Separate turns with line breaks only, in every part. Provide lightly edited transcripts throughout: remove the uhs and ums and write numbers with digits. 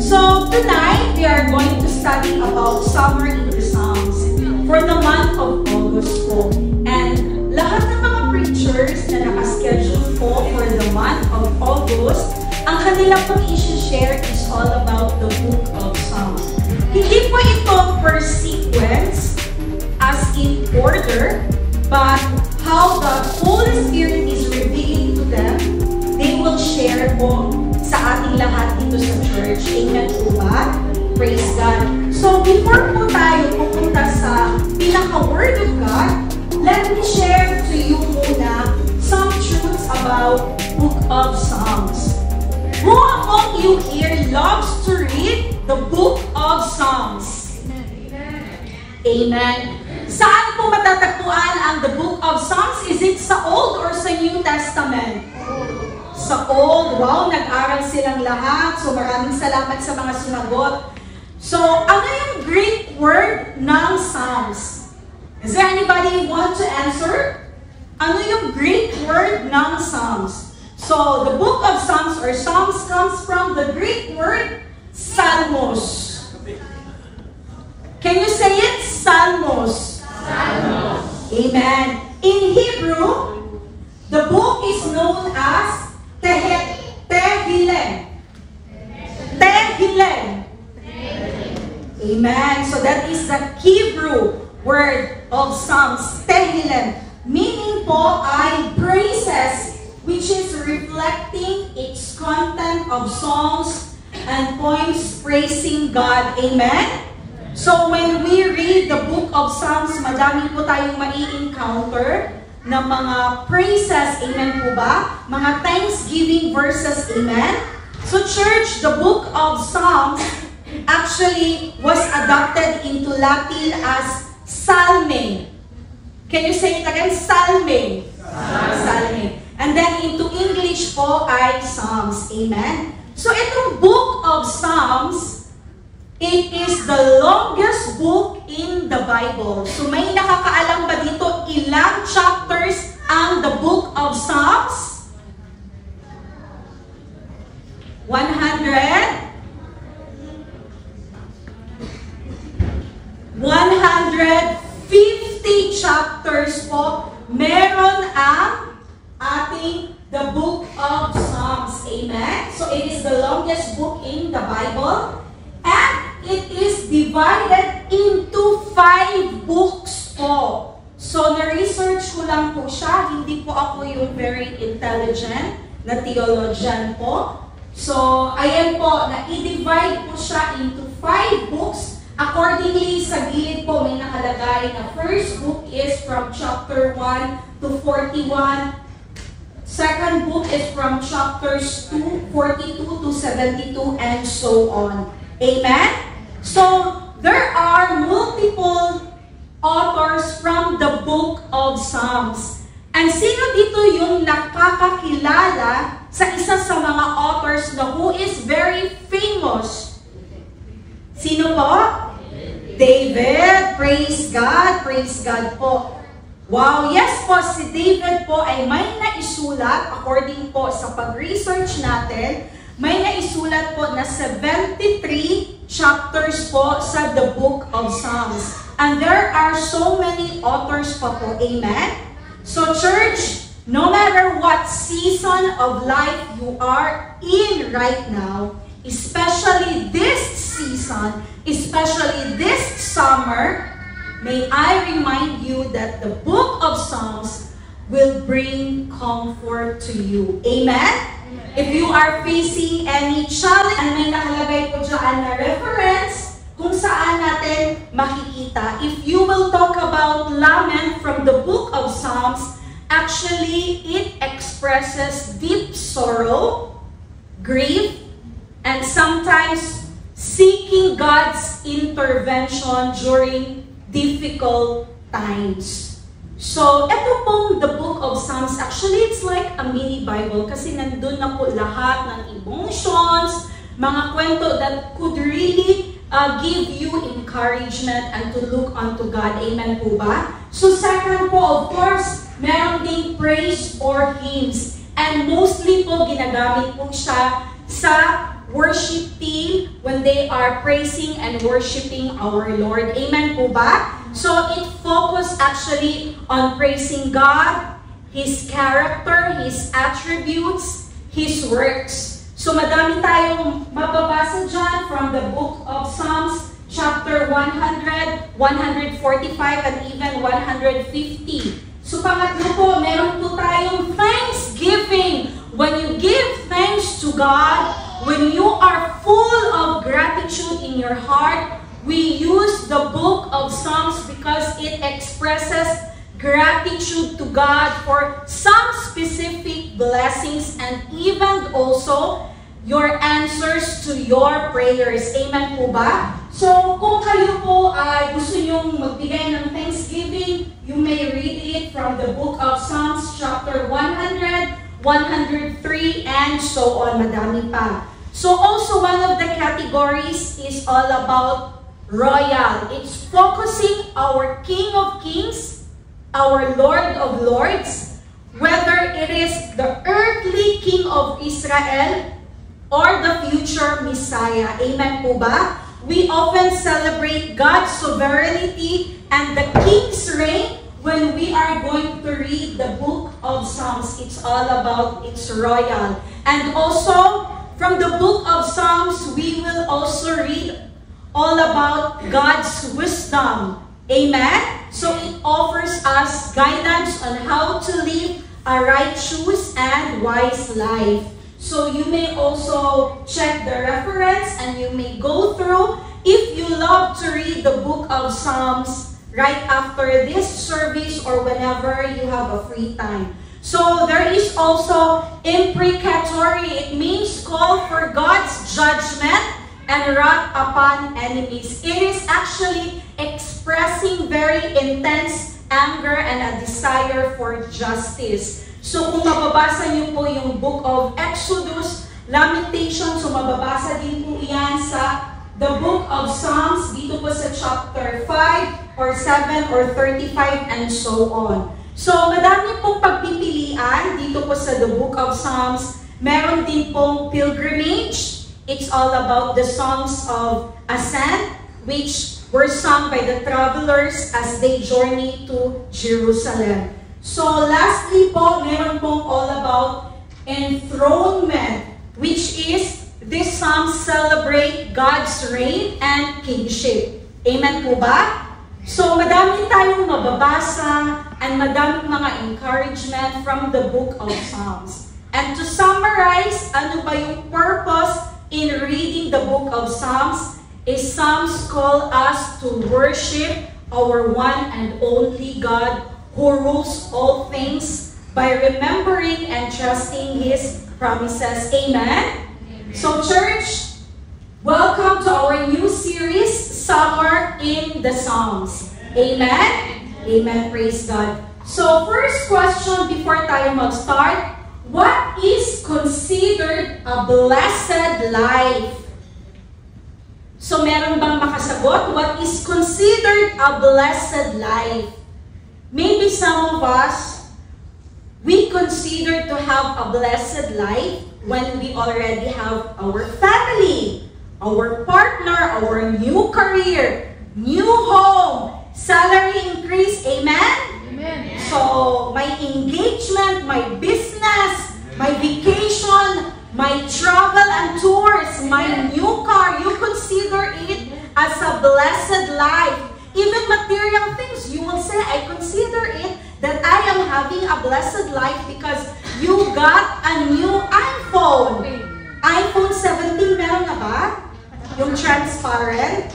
So tonight, we are going to study about Summer in the Psalms for the month of August po. And lahat ng mga preachers na nakaschedule po for the month of August, ang kanila pong isi-share is all about the book of Psalms. Hindi po ito per sequence as in order, but how the Holy Spirit is revealing to them, they will share po sa ating lahat dito sa church. Amen po ba? Praise God. So, before po tayo pupunta sa pinaka-Word of God, let me share to you muna some truths about Book of Psalms. Who among you here loves to read the Book of Psalms? Amen. Saan po matatagpuan ang the Book of Psalms? Is it sa Old or sa New Testament? Sa Old. Wow, nag-aral silang lahat. So maraming salamat sa mga sumagot. So, ano yung Greek word ng Psalms? Is there anybody who want to answer? Ano yung Greek word ng Psalms? So, the book of Psalms or Psalms comes from the Greek word Psalmos. Can you say it? Psalmos. Psalmos. Amen. In Hebrew, the book is known as Tehillim. Tehillim. Amen. So that is the Hebrew word of Psalms, Tehillim. Meaning po ay praises, which is reflecting its content of songs and poems praising God. Amen? So when we read the book of Psalms, madami po tayong mai-encounter na mga praises. Amen po ba? Mga thanksgiving verses. Amen? So church, the book of Psalms actually was adopted into Latin as Psalme. Can you say it again? Psalme. Psalme. And then into English po ay Psalms. Amen? So itong book of Psalms, it is the longest book in the Bible. So may nakakaalam ba dito ilang chapters ang the book of Psalms? 150 chapters po. Meron ang ating the book of Psalms. Amen? So it is the longest book in the Bible. And it is divided into 5 books po. So na-research ko lang po siya. Hindi po ako yung very intelligent na theologian po. So ayan po, na-divide po siya into 5 books. Accordingly, sa gilid po may nakalagay na first book is from chapter 1 to 41. Second book is from chapters 42 to 72 and so on. Amen? So, there are multiple authors from the book of Psalms. And sino dito yung nakakakilala sa isa sa mga authors na who is very famous? Sino po? David. Praise God. Praise God po. Wow, yes po, si David po ay may naisulat, according po sa pag-research natin, may naisulat po na 73 chapters po sa the book of Psalms. And there are so many authors pa po. Amen? So church, no matter what season of life you are in right now, especially this season, especially this summer, may I remind you that the book of Psalms will bring comfort to you. Amen? If you are facing any challenge, and may nakalagay po dyan na reference kung saan natin makikita. If you will talk about lament from the book of Psalms, actually it expresses deep sorrow, grief, and sometimes seeking God's intervention during difficult times. So, ito pong the book of Psalms, actually it's like a mini Bible kasi nandun na po lahat ng emotions, mga kwento that could really give you encouragement and to look unto God. Amen po ba? So, second po, of course, meron ding praise or hymns. And mostly po, ginagamit po siya sa worship team when they are praising and worshiping our Lord. Amen po ba? So it focused actually on praising God, His character, His attributes, His works. So madami tayong mababasa dyan from the book of Psalms, chapter 100, 145, and even 150. So pangatlo po, meron po tayong thanksgiving. When you give thanks to God, when you are full of gratitude in your heart, we use the book of Psalms because it expresses gratitude to God for some specific blessings and even also your answers to your prayers. Amen po ba? So, kung kayo po ay gusto nyong magbigay ng thanksgiving, you may read it from the book of Psalms, chapter 100, 103, and so on. Madami pa. So, also one of the categories is all about royal. It's focusing our King of Kings, our Lord of Lords, whether it is the earthly King of Israel or the future Messiah. Amen po ba? We often celebrate God's sovereignty and the King's reign when we are going to read the book of Psalms. It's all about its royal. And also, from the book of Psalms, we will also read all about God's wisdom. Amen? So it offers us guidance on how to live a righteous and wise life. So you may also check the reference and you may go through. If you love to read the book of Psalms right after this service or whenever you have a free time. So there is also imprecatory. It means call for God's judgment and wrath upon enemies. It is actually expressing very intense anger and a desire for justice. So kung mababasa niyo po yung book of Exodus, Lamentations, so mababasa din po yan sa the book of Psalms, dito po sa chapter 5 or 7 or 35 and so on. So madami pong pagpipilian dito po sa the book of Psalms. Meron din pong pilgrimage. It's all about the songs of ascent, which were sung by the travelers as they journey to Jerusalem. So lastly po, meron pong all about enthronement, which is this psalm celebrate God's reign and kingship. Amen po ba? So madami tayong mababasa and madaming mga encouragement from the book of Psalms. And to summarize, ano ba yung purpose in reading the book of Psalms? Is Psalms call us to worship our one and only God who rules all things by remembering and trusting His promises. Amen? So church, welcome to our new series, Summer in the Psalms. Amen? Amen. Praise God. So first question before tayo mag-start, what is considered a blessed life? So meron bang makasagot? What is considered a blessed life? Maybe some of us, we consider to have a blessed life when we already have our family, our partner, our new career, new home, salary increase, amen? Amen. So, my engagement, my business, my vacation, my travel and tours, my new car, you consider it as a blessed life. Even material things, you will say, I consider it that I am having a blessed life because you got a new iPhone. iPhone 17, meron na ba? Yung transparent?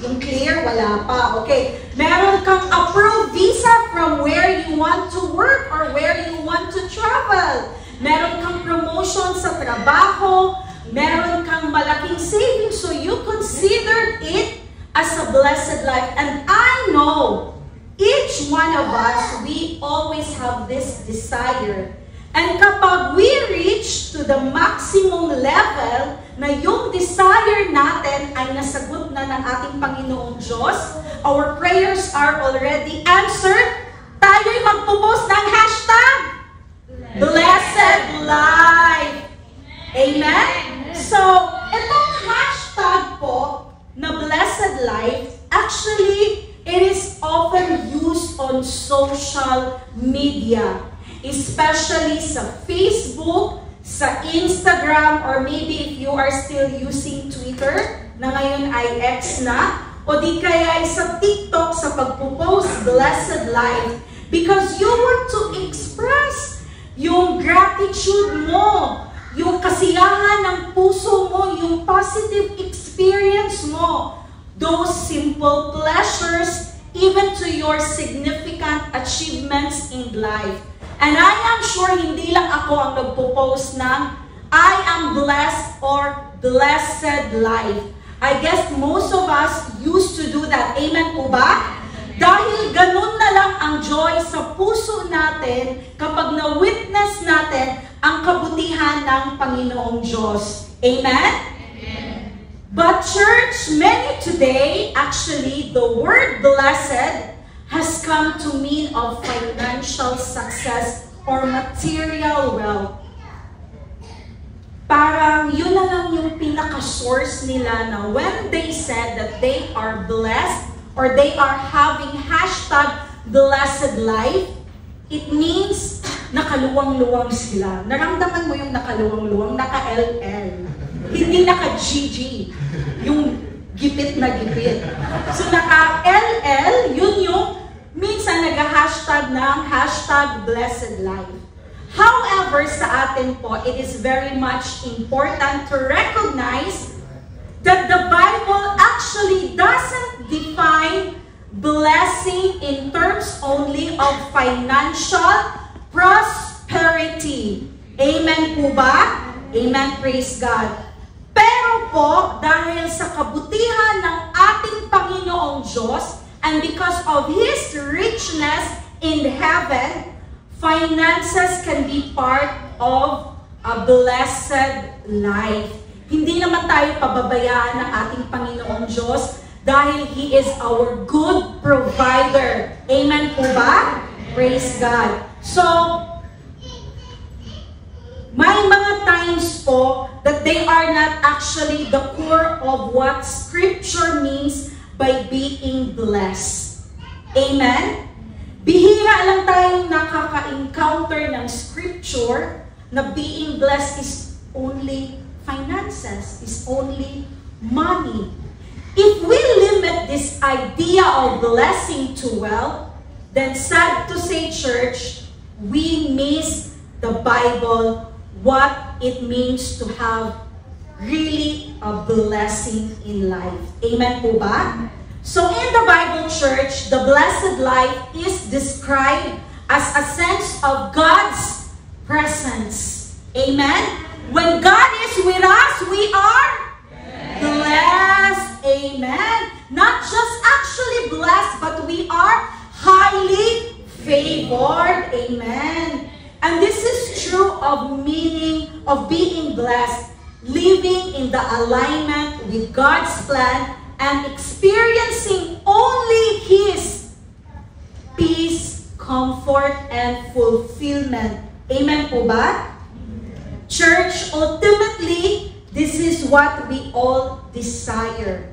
Yung clear, wala pa. Okay. Meron kang approved visa from where you want to work or where you want to travel. Meron kang promotion sa trabaho. Meron kang malaking savings. So you consider it as a blessed life. And I know each one of us, we always have this desire. And kapag we reach to the maximum level na yung desire natin ay nasagot na ng ating Panginoong Diyos, our prayers are already answered, tayo'y magpo-post ng hashtag Blessed Life. Amen? So, itong hashtag po na blessed life, actually, it is often used on social media, especially sa Facebook, sa Instagram, or maybe if you are still using Twitter, na ngayon ay X na, o di kaya ay sa TikTok sa pagpo-post blessed life, because you want to express yung gratitude mo, yung kasiyahan ng puso mo, yung positive experience mo, those simple pleasures, even to your significant achievements in life. And I am sure hindi lang ako ang nagpo-post ng I am blessed or blessed life. I guess most of us used to do that. Amen po ba? Dahil ganun na lang ang joy sa puso natin kapag na-witness natin ang kabutihan ng Panginoong Diyos. Amen? Amen. But church, many today, actually, the word blessed has come to mean of financial success or material wealth. Parang yun na lang yung pinaka-source nila na when they said that they are blessed or they are having hashtag blessed life, it means nakaluwang-luwang sila. Naramdaman mo yung nakaluwang-luwang, naka-LL. Hindi naka-GG. Yung gipit na gipit. So naka-LL, yun yung minsan nag-hashtag ng hashtag blessed life. However, sa atin po, it is very much important to recognize that the Bible actually doesn't define blessing in terms only of financial prosperity. Amen po ba? Amen, praise God. Pero po, dahil sa kabutihan ng ating Panginoong Diyos, and because of His richness in heaven, finances can be part of a blessed life. Hindi naman tayo pababayaan ng ating Panginoong Diyos dahil He is our good provider. Amen po ba? Praise God. So, may mga times po that they are not actually the core of what Scripture means by being blessed. Amen? Bihira lang tayong nakaka-encounter ng Scripture na being blessed is only finances, is only money. If we limit this idea of blessing to wealth, then sad to say, church, we miss the Bible, what it means to have really a blessing in life. Amen po ba? So in the Bible, church, the blessed life is described as a sense of God's presence. Amen? When God is with us, we are blessed. Amen? Not just actually blessed, but we are highly favored. Amen? And this is true of meaning of being blessed, living in the alignment with God's plan and experiencing only His peace, comfort, and fulfillment. Amen po ba? Church, ultimately, this is what we all desire.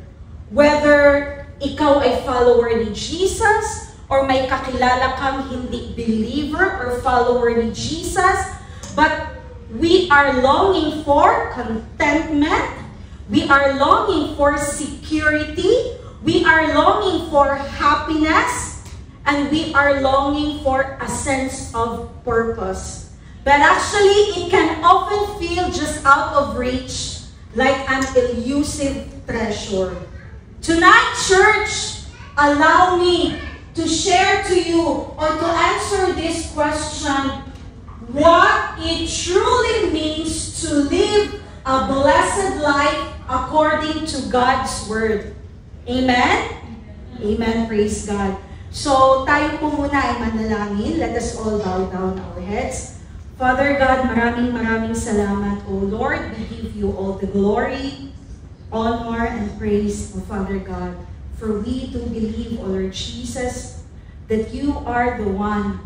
Whether ikaw ay follower ni Jesus, or may kakilala kang hindi believer or follower ni Jesus, but we are longing for contentment, we are longing for security, we are longing for happiness, and we are longing for a sense of purpose. But actually, it can often feel just out of reach, like an elusive treasure. Tonight, church, allow me to share to you or to answer this question, what it truly means to live a blessed life according to God's Word. Amen? Amen. Praise God. So, tayo po muna ay manalangin. Let us all bow down our heads. Father God, maraming salamat, O Lord. We give you all the glory, honor, and praise, O Father God. For we do believe, O Lord Jesus, that you are the one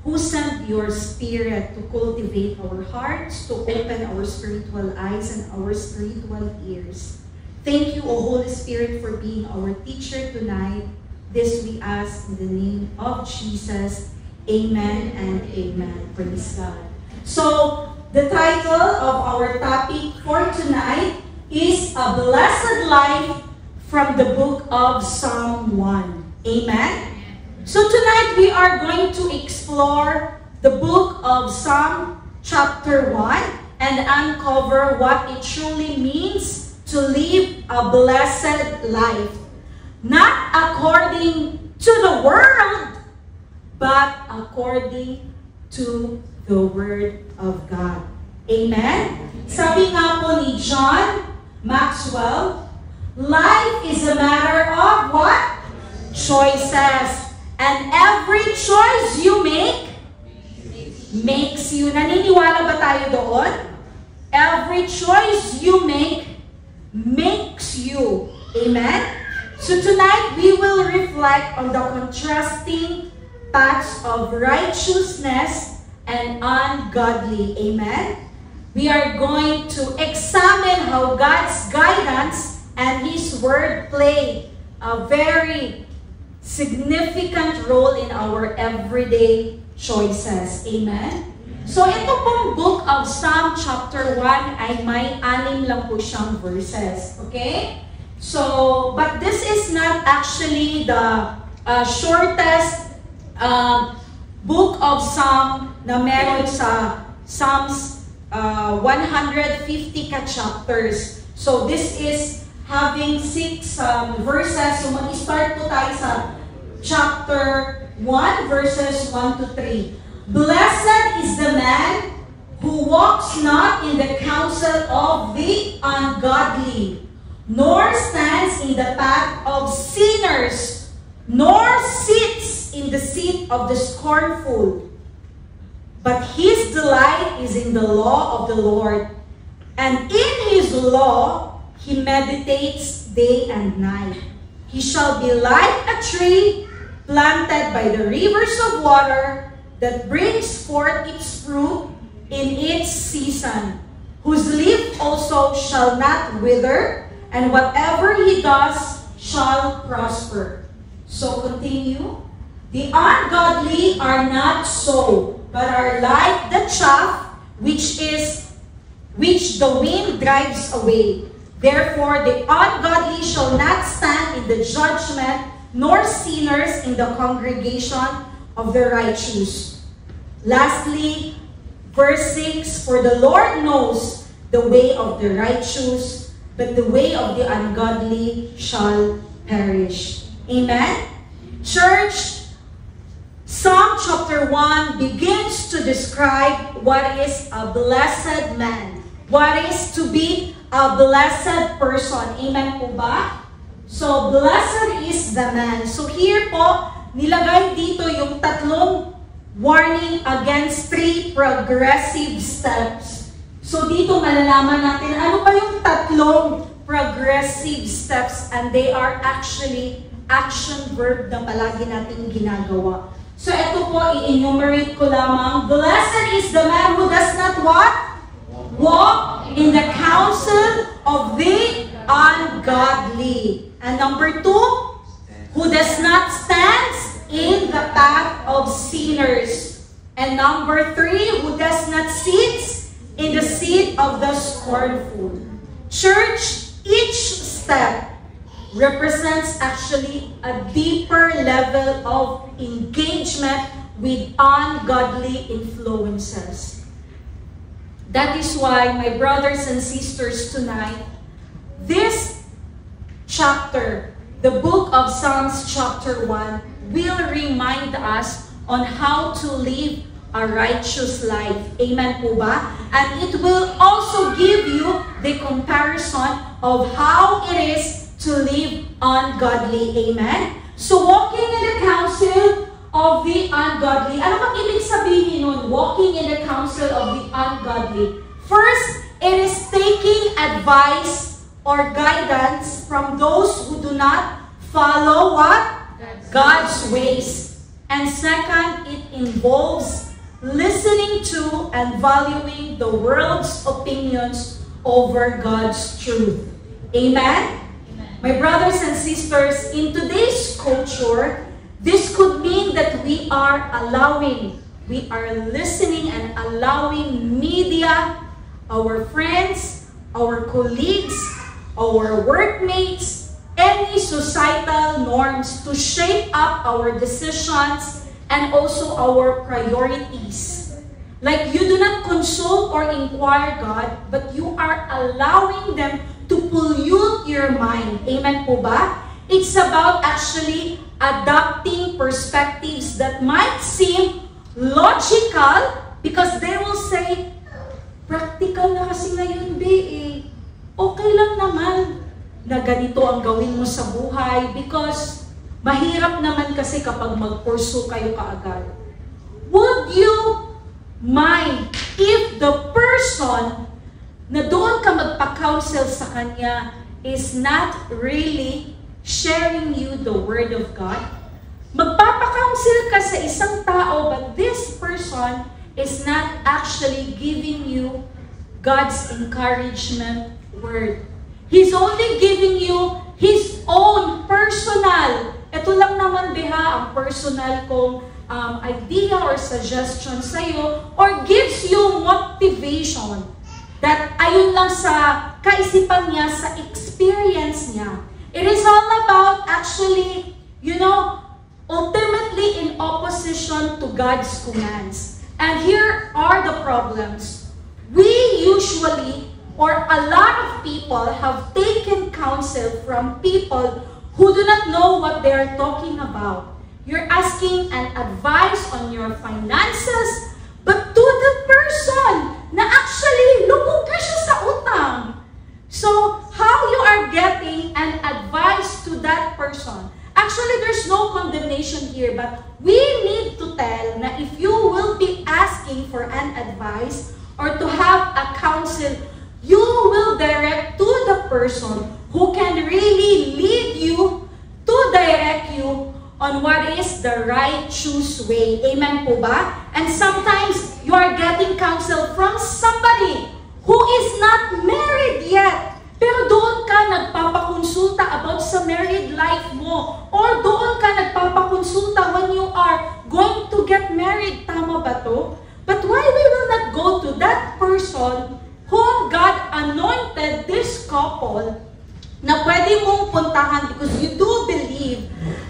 who sent your Spirit to cultivate our hearts, to open our spiritual eyes and our spiritual ears. Thank you, O Holy Spirit, for being our teacher tonight. This we ask in the name of Jesus. Amen and amen. Praise God. So, the title of our topic for tonight is A Blessed Life from the book of Psalm 1. Amen? So tonight we are going to explore the book of Psalm chapter 1 and uncover what it truly means to live a blessed life. Not according to the world, but according to the Word of God. Amen? Sabi nga po ni John Maxwell, life is a matter of what? Choices. And every choice you make makes you. Naniniwala ba tayo doon? Every choice you make makes you. Amen? So tonight we will reflect on the contrasting paths of righteousness and ungodly. Amen? We are going to examine how God's guidance and His Word play a very significant role in our everyday choices. Amen? So ito pong book of Psalm chapter 1 ay may 6 lang po siyang verses. Okay? So, but this is not actually the shortest book of Psalm na meron sa Psalms 150 ka-chapters. So this is having 6 verses. So mag-start po tayo sa chapter 1, verses 1 to 3. Blessed is the man who walks not in the counsel of the ungodly, nor stands in the path of sinners, nor sits in the seat of the scornful. But his delight is in the law of the Lord, and in his law he meditates day and night. He shall be like a tree planted by the rivers of water that brings forth its fruit in its season, whose leaf also shall not wither, and whatever he does shall prosper. So continue. The ungodly are not so, but are like the chaff which the wind drives away. Therefore the ungodly shall not stand in the judgment, nor sinners in the congregation of the righteous. Lastly, verse 6, for the Lord knows the way of the righteous, but the way of the ungodly shall perish. Amen? Church, Psalm chapter 1 begins to describe what is a blessed man. What is to be a blessed person. Amen po ba? So, blessed is the man. So, here po, nilagay dito yung 3 warning against 3 progressive steps. So, dito malalaman natin ano pa yung 3 progressive steps, and they are actually action verb na palagi natin ginagawa. So, ito po, i-enumerate ko lamang. Blessed is the man who does not what? Walk in the counsel of the ungodly. And number 2, who does not stand in the path of sinners. And number 3, who does not sit in the seat of the scornful. Church, each step represents actually a deeper level of engagement with ungodly influences. That is why, my brothers and sisters, tonight, this chapter, the book of Psalms chapter 1, will remind us on how to live a righteous life. Amen po ba? And it will also give you the comparison of how it is to live ungodly. Amen? So, walking in the counsel of the ungodly. Ano bang ibig sabihin nun? Walking in the counsel of the ungodly. First, it is taking advice or guidance from those who do not follow what? God's ways. And second, it involves listening to and valuing the world's opinions over God's truth. Amen? My brothers and sisters, in today's culture, this could mean that we are listening and allowing media, our friends, our colleagues, our workmates, any societal norms to shape up our decisions and also our priorities. Like you do not consult or inquire God, but you are allowing them to pollute your mind. Amen po ba? It's about actually adopting perspectives that might seem logical because they will say, practical na kasi ngayon, be, okay lang naman na ganito ang gawin mo sa buhay because mahirap naman kasi kapag mag-pursue kayo kaagad. Would you mind if the person na doon ka magpa-counsel sa kanya is not really sharing you the Word of God? Magpapa-counsel ka sa isang tao but this person is not actually giving you God's encouragement word. He's only giving you His own personal. Ito lang naman beha ang personal kong idea or suggestion sa'yo or gives you motivation. That ayon lang sa kaisipan niya, sa experience niya. It is all about actually, ultimately in opposition to God's commands. And here are the problems. We usually, or a lot of people, have taken counsel from people who do not know what they are talking about. You're asking an advice on your finances, but to the person na actually lubog na siya sa utang. So, how you are getting an advice to that person? Actually, there's no condemnation here, but we need to tell na if you will be asking for an advice or to have a counsel, you will direct to the person who can really lead you, to direct you on what is the righteous way. Amen po ba? And sometimes you are getting counsel from somebody who is not married yet. Pero doon ka nagpapakonsulta about sa married life mo. Or doon ka nagpapakonsulta when you are going to get married. Tama ba to? But why we will not go to that person whom God anointed this couple na pwede mong puntahan because you do believe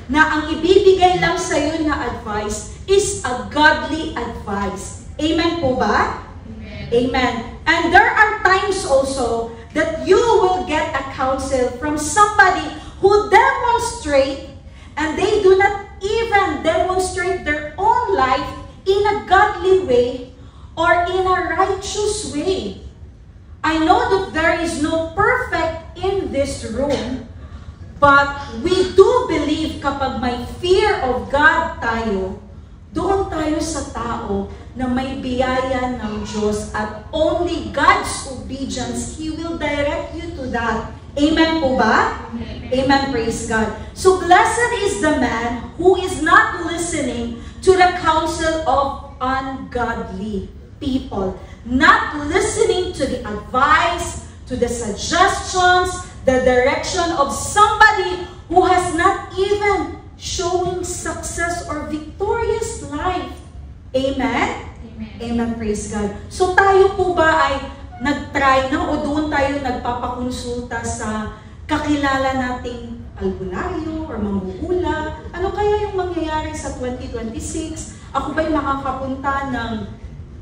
na ang ibibigay lang sa iyo na advice is a godly advice. Amen po ba? Amen. Amen. And there are times also that you will get a counsel from somebody who demonstrate and they do not even demonstrate their own life in a godly way or in a righteous way. I know that there is no perfect in this room, but we do believe kapag may fear of God tayo, doon tayo sa tao na may biyaya ng Diyos at only God's obedience, He will direct you to that. Amen po ba? Amen. Amen, praise God. So blessed is the man who is not listening to the counsel of ungodly people, not listening to the advice, to the suggestions, the direction of somebody who has not even showing success or victorious life. Amen? Amen. Amen, praise God. So tayo po ba ay nag-try na o doon tayo nagpapakonsulta sa kakilala nating albularyo or mambuhula? Ano kaya yung mangyayari sa 2026? Ako ba'y makakapunta ng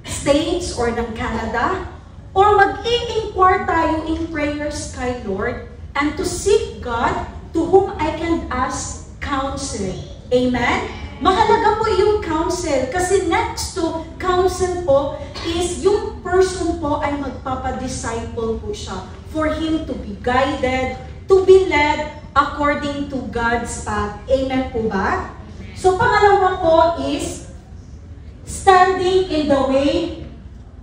States or ng Canada? Or mag-i-inquire tayo in prayers kay Lord and to seek God to whom I can ask counsel. Amen? Mahalaga po yung counsel kasi next to counsel po is yung person po ay magpapadisciple po siya for him to be guided, to be led according to God's path. Amen po ba? So pangalawa po is standing in the way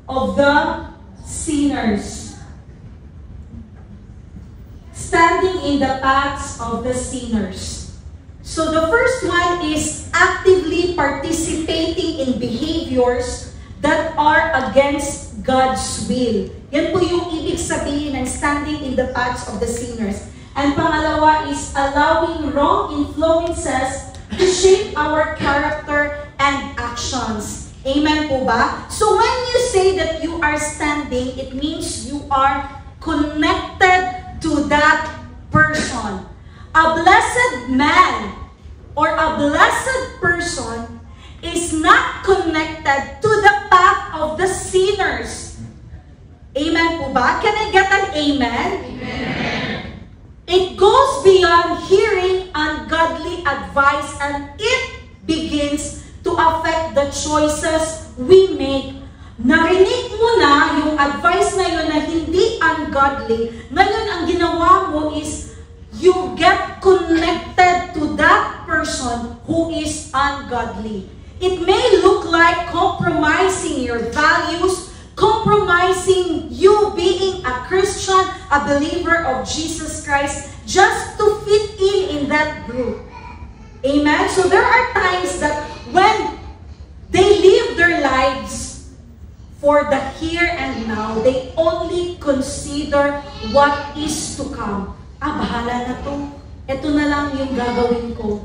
of the sinners. Standing in the paths of the sinners. So the first one is actively participating in behaviors that are against God's will. Yan po yung ibig sabihin ng standing in the paths of the sinners. And pangalawa is allowing wrong influences to shape our character and actions. Amen po ba? So when you say that you are standing, it means you are connected to that person. A blessed man or a blessed person is not connected to the path of the sinners. Amen po ba? Can I get an amen? Amen. It goes beyond hearing ungodly advice and it begins to affect the choices we make. Narinig mo na yung advice na yun na hindi ungodly. Ngayon, ang ginawa mo is you get connected to that person who is ungodly. It may look like compromising your values, compromising you being a Christian, a believer of Jesus Christ, just to fit in that group. Amen? So there are times that when they live their lives for the here and now, they only consider what is to come. Bahala na to. Ito na lang yung gagawin ko.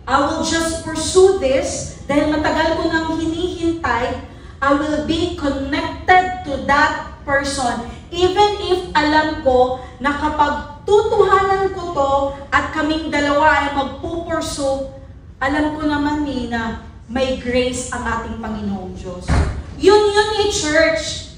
I will just pursue this dahil matagal ko nang hinihintay. I will be connected to that person. Even if alam ko na kapag tutuhanan ko to at kaming dalawa ay magpupurso, alam ko naman na may grace ang ating Panginoong Diyos. Yun church.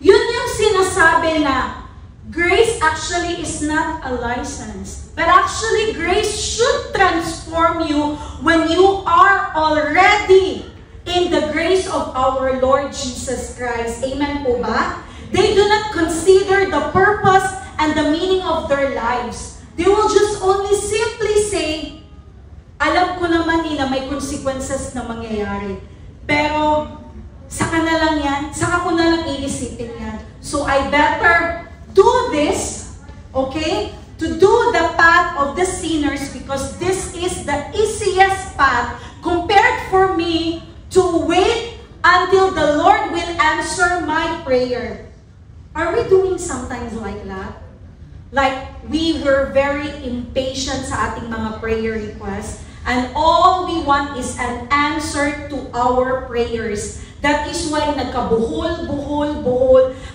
Yun yung sinasabi na grace actually is not a license. But actually, grace should transform you when you are already in the grace of our Lord Jesus Christ. Amen po ba? They do not consider the purpose and the meaning of their lives. They will just only simply say, alam ko naman na may consequences na mangyayari. Pero, saka na lang yan, saka ko na lang iisipin yan. So, I better do this, okay? To do the path of the sinners because this is the easiest path compared for me to wait until the Lord will answer my prayer. Are we doing sometimes like that? Like we were very impatient sa ating mga prayer requests and all we want is an answer to our prayers. That is why nagkabuhol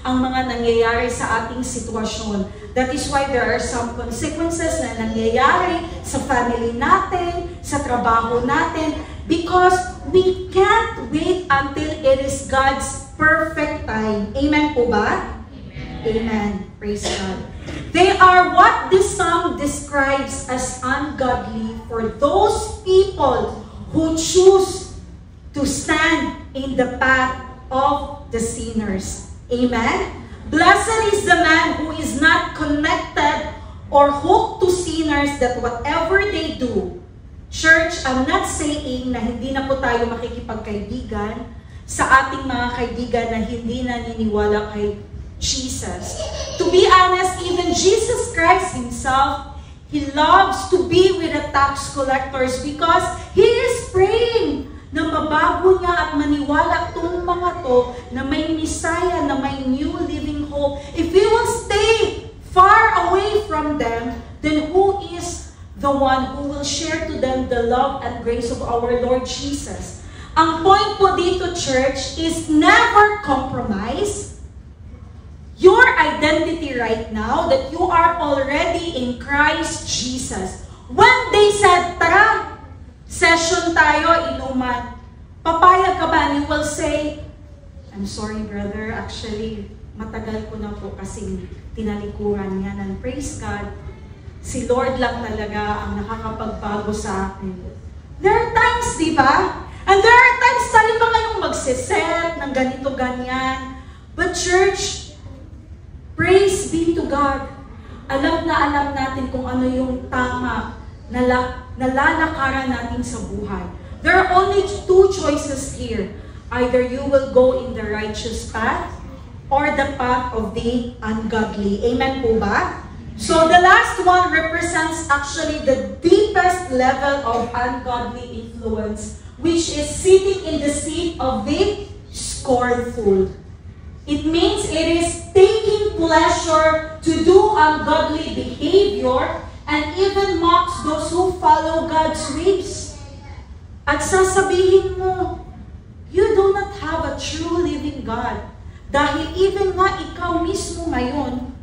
ang mga nangyayari sa ating sitwasyon. That is why there are some consequences na nangyayari sa family natin, sa trabaho natin, because we can't wait until it is God's perfect time. Amen po ba? Amen. Amen. Praise God. They are what this psalm describes as ungodly for those people who choose to stand in the path of the sinners. Amen? Blessed is the man who is not connected or hooked to sinners that whatever they do. Church, I'm not saying na hindi na po tayo makikipagkaibigan sa ating mga kaibigan na hindi naniniwala kay Jesus. To be honest, even Jesus Christ Himself, He loves to be with the tax collectors because He is praying na mabago niya at maniwala itong mga to na may Messiah, na may new living hope. If we will stay far away from them, then who is the one who will share to them the love and grace of our Lord Jesus? Ang point po dito, church, is never compromise your identity right now that you are already in Christ Jesus. When they said, tara, session tayo, inuman. Papayag ka ba? And you will say, I'm sorry brother, actually, matagal ko na po kasing tinalikuran yan. And praise God, si Lord lang talaga ang nakakapagbago sa akin. There are times, di ba? And there are times tayo pa ngayong magsiset ng ganito, ganyan. But church, praise be to God. Alam natin kung ano yung tama na lalakaran natin sa buhay. There are only two choices here. Either you will go in the righteous path or the path of the ungodly. Amen po ba? So the last one represents actually the deepest level of ungodly influence, which is sitting in the seat of the scornful. It means it is taking pleasure to do ungodly behavior and even mocks those who follow God's ways. At sasabihin mo, you do not have a true living God. Dahil even nga ikaw mismo ngayon,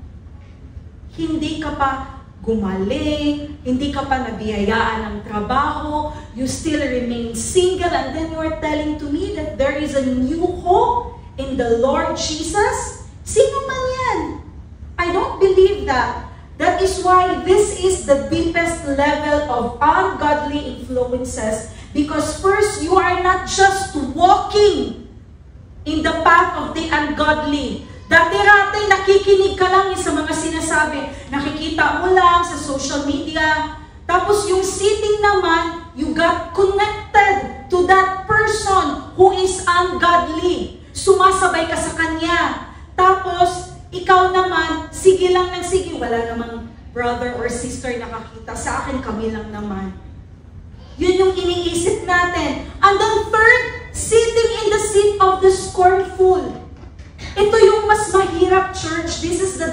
hindi ka pa gumaling, hindi ka pa nabiyayaan ng trabaho, you still remain single, and then you are telling to me that there is a new hope in the Lord Jesus? Sino man yan? I don't believe that. That is why this is the deepest level of ungodly influences. Because first, you are not just walking in the path of the ungodly. Dati-rati nakikinig ka lang sa mga sinasabi. Nakikita mo lang sa social media. Tapos yung sitting naman, you got connected to that person who is ungodly. Sumasabay ka sa kanya. Tapos, ikaw naman, sige lang ng sige. Wala namang brother or sister nakakita. Sa akin, kami lang naman. Yun yung iniisip natin. And then third, sitting in the seat of the scornful. Ito yung mas mahirap, church. This is the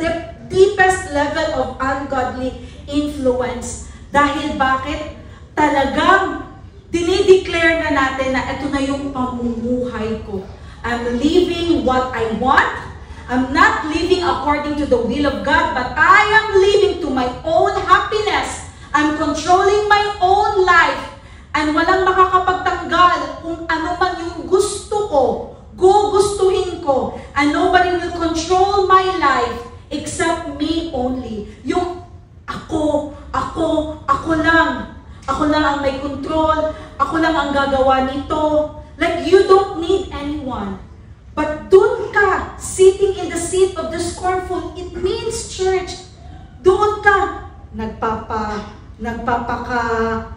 deepest level of ungodly influence. Dahil bakit? Talagang dinideclare na natin na ito na yung pamumuhay ko. I'm living what I want. I'm not living according to the will of God, but I am living to my own happiness. I'm controlling my own life. And walang makakapagtanggal kung ano man yung gusto ko, gugustuhin ko. And nobody will control my life except me only. Yung ako lang. Ako lang ang may control. Ako lang ang gagawa nito. Like, you don't need anyone. But doon ka, sitting in the seat of the scornful, it means, church, doon ka,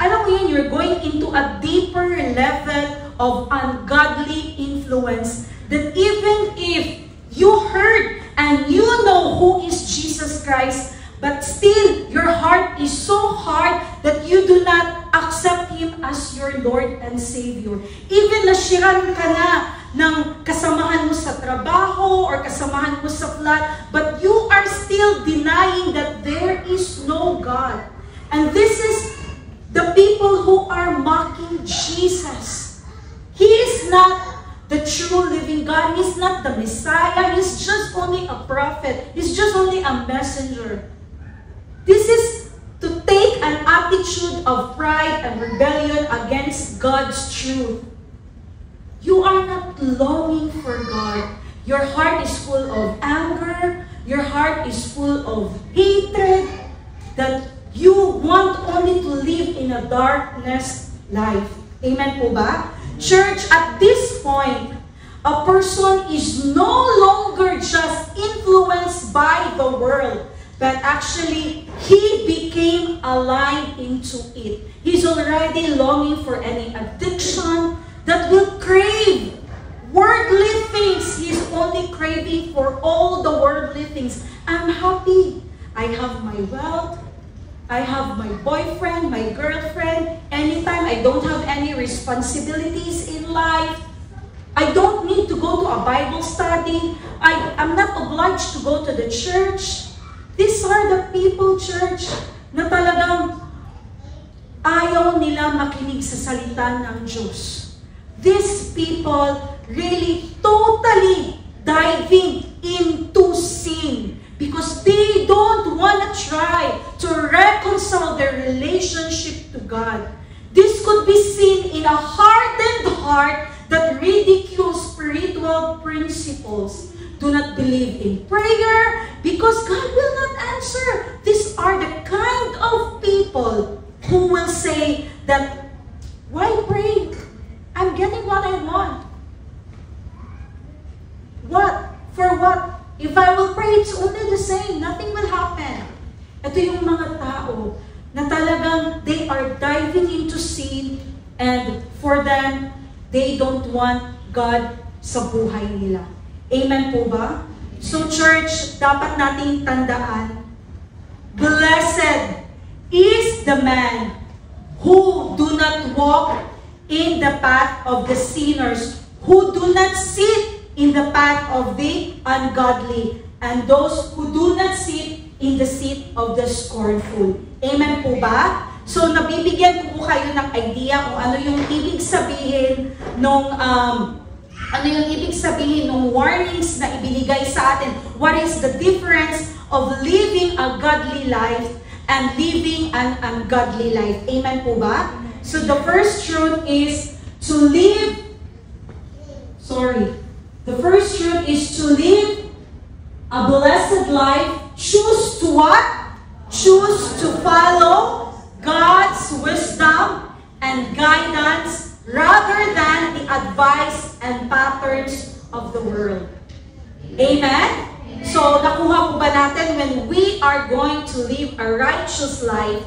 alam mo yun, you're going into a deeper level of ungodly influence that even if you heard and you know who is Jesus Christ, but still your heart is so hard that you do not accept Him as your Lord and Savior. Even nashiran ka na ng kasamahan mo sa trabaho or kasamahan mo sa flat, but you are still denying that there is no God. And this is the people who are mocking Jesus. He is not the true living God. He's not the Messiah. He's just only a prophet. He's just only a messenger. This is to take an attitude of pride and rebellion against God's truth. You are not longing for God. Your heart is full of anger. Your heart is full of hatred. That you want only to live in a darkness life. Amen po ba? Church, at this point, a person is no longer just influenced by the world, but actually, he became aligned into it. He's already longing for any addiction that will crave worldly things. He's only craving for all the worldly things. I'm happy. I have my wealth. I have my boyfriend, my girlfriend. Anytime I don't have any responsibilities in life. I don't need to go to a Bible study. I'm not obliged to go to the church. These are the people, church, na talagang ayaw nila makinig sa salita ng Diyos. These people really totally diving into sin because they don't want to try to reconcile their relationship to God. This could be seen in a hardened heart that ridicules spiritual principles. Do not believe in prayer because God will not answer. These are the kind of people who will say that, why pray? I'm getting what I want. What? For what? If I will pray, it's only the same. Nothing will happen. Ito yung mga tao na talagang they are diving into sin and for them, they don't want God sa buhay nila. Amen po ba? So church, dapat nating tandaan Blessed is the man who do not walk in the path of the sinners, who do not sit in the path of the ungodly, and those who do not sit in the seat of the scornful. Amen po ba? So, nabibigyan ko kayo ng idea kung ano yung ibig sabihin nung warnings na ibinigay sa atin. What is the difference of living a godly life and living an ungodly life? Amen po ba? So, the first truth is to live a blessed life. Choose to what? Choose to follow God's wisdom and guidance rather than the advice and patterns of the world. Amen? So, nakuha po ba natin when we are going to live a righteous life,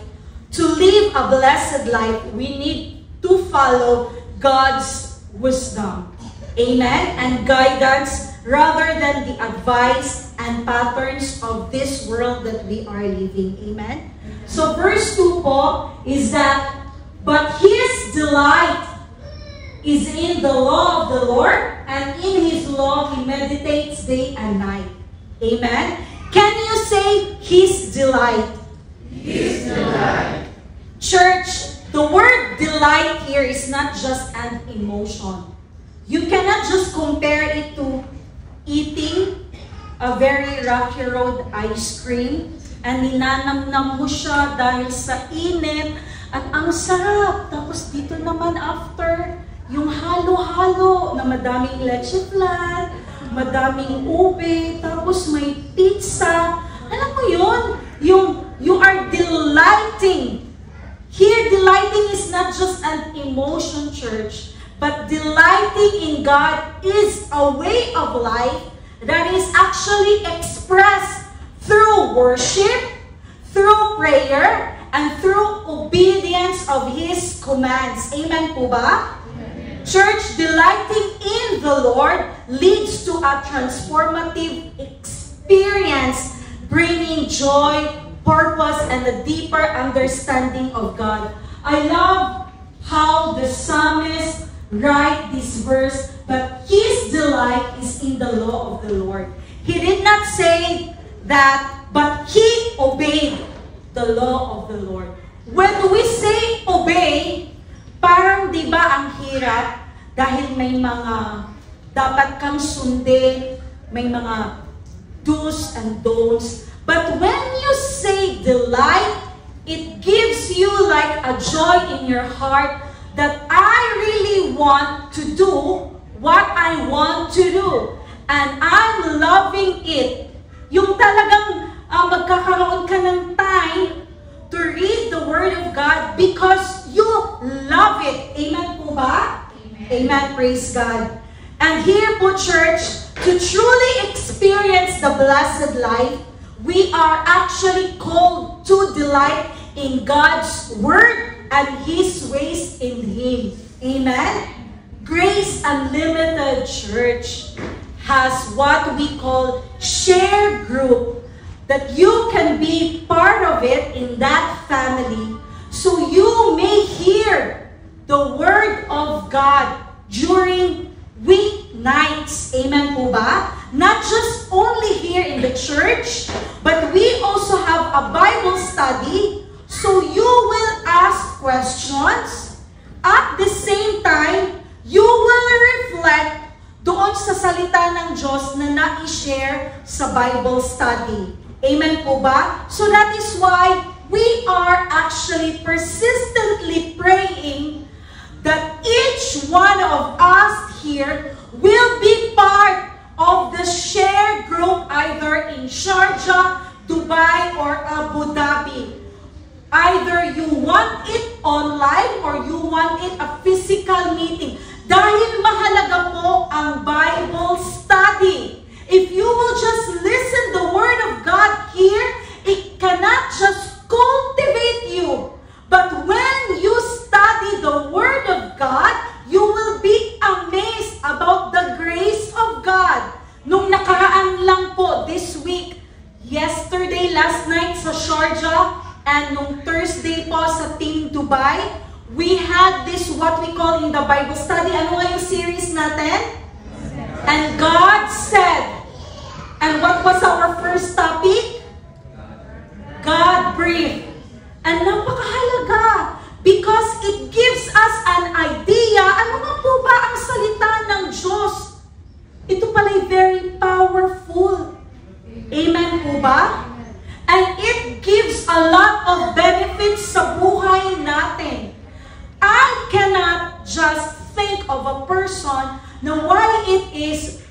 to live a blessed life, we need to follow God's wisdom. Amen? And guidance rather than the advice and patterns of this world that we are living. Amen? So verse 2 po is that, but his delight is in the law of the Lord, and in his law he meditates day and night. Amen? Can you say his delight?
His delight.
Church, the word delight here is not just an emotion. You cannot just compare it to eating a very rocky road ice cream and ninanamnam mo siya dahil sa init at ang sarap. Tapos dito naman after, yung halo-halo na madaming leche flan, madaming ube, tapos may pizza. Alam mo yun? You are delighting. Here, delighting is not just an emotion, church, but delighting in God is a way of life that is actually expressed through worship, through prayer, and through obedience of His commands. Amen po ba? Amen. Church, delighting in the Lord leads to a transformative experience, bringing joy, purpose, and a deeper understanding of God. I love how the psalmist write this verse, but his delight is in the law of the Lord. He did not say that, but he obeyed the law of the Lord. When we say obey, parang di ba ang hirap dahil may mga dapat kang sundin, may mga do's and don'ts. But when you say delight, it gives you like a joy in your heart that I really want to do what I want to do. And I'm loving it. Yung talagang magkakaroon ka ng time to read the Word of God because you love it. Amen po ba? Amen. Amen. Praise God. And here po, church, to truly experience the blessed life, we are actually called to delight in God's Word and His ways in Him. Amen? Grace Unlimited Church has what we call share group, that you can be part of it in that family so you may hear the Word of God during weeknights. Amen po ba? Not just only here in the church, but we also have a Bible study, so you will ask questions. At the same time, you will reflect doon sa salita ng Diyos na na-share sa Bible study. Amen po ba? So that is why we are actually persistently praying that each one of us here will be part of the share group either in Sharjah, Dubai, or Abu Dhabi. Either you want it online or you want it a physical meeting. Dahil mahalaga po ang Bible study. If you will just listen the Word of God here, it cannot just cultivate you. But when you study the Word of God, you will be amazed about the grace of God. Nung nakaraan lang po, this week, yesterday, last night, sa Sharjah, and nung Thursday po sa Team Dubai, we had this what we call in the Bible study. Ano nga yung series natin? And God said. And what was our first topic? God breathed. And napakahalaga because it gives us an idea, ano nga po ba ang salita ng Diyos? Ito pala'y very powerful. Amen po ba? And it gives a lot of benefits sa buhay natin. I cannot just think of a person na why it is,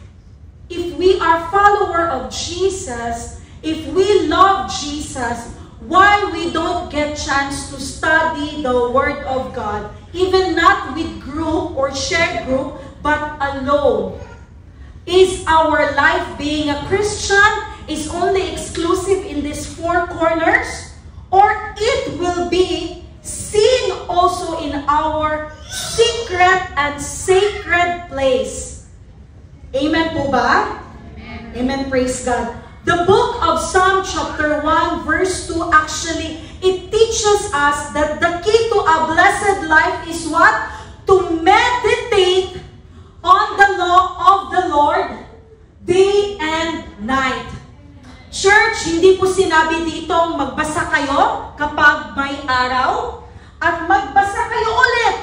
if we are follower of Jesus, if we love Jesus, why we don't get chance to study the Word of God, even not with group or share group, but alone. Is our life being a Christian is only exclusive in these four corners? Or it will be seen also in our secret and sacred place. Amen po ba? Amen. Praise God. The book of Psalm chapter 1 verse 2 actually, it teaches us that the key to a blessed life is what? To meditate on the law of the Lord day and night. Church, hindi po sinabi dito magbasa kayo kapag may araw at magbasa kayo ulit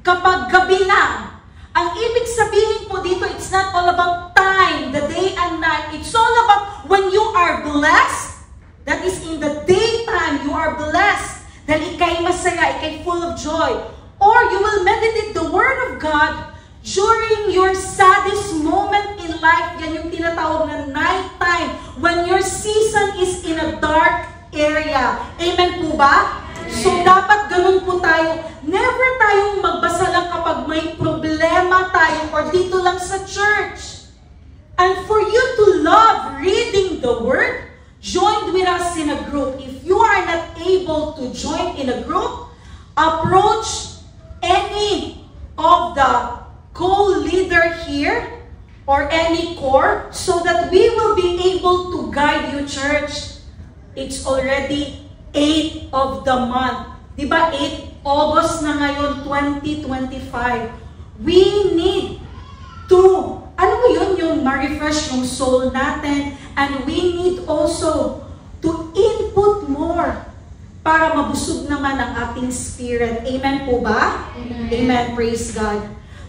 kapag gabi na. Ang ibig sabihin po dito, it's not all about time, the day and night. It's all about when you are blessed, that is in the daytime, you are blessed, then ikay masaya, ikay full of joy. Or you will meditate the Word of God during your saddest moment in life. Yan yung tinatawag na night time, when your season is in a dark area. Amen po ba? So, dapat ganun po tayo. Never tayong magbasa lang kapag may problema tayo or dito lang sa church. And for you to love reading the Word, join with us in a group. If you are not able to join in a group, approach any of the co-leader here or any core so that we will be able to guide you, church. It's already 8 of the month. Diba 8 August na ngayon, 2025. We need to, ano mo yun, yung ma-refresh yung soul natin. And we need also to input more para mabusog naman ang ating spirit. Amen po ba? Amen. Amen. Praise God.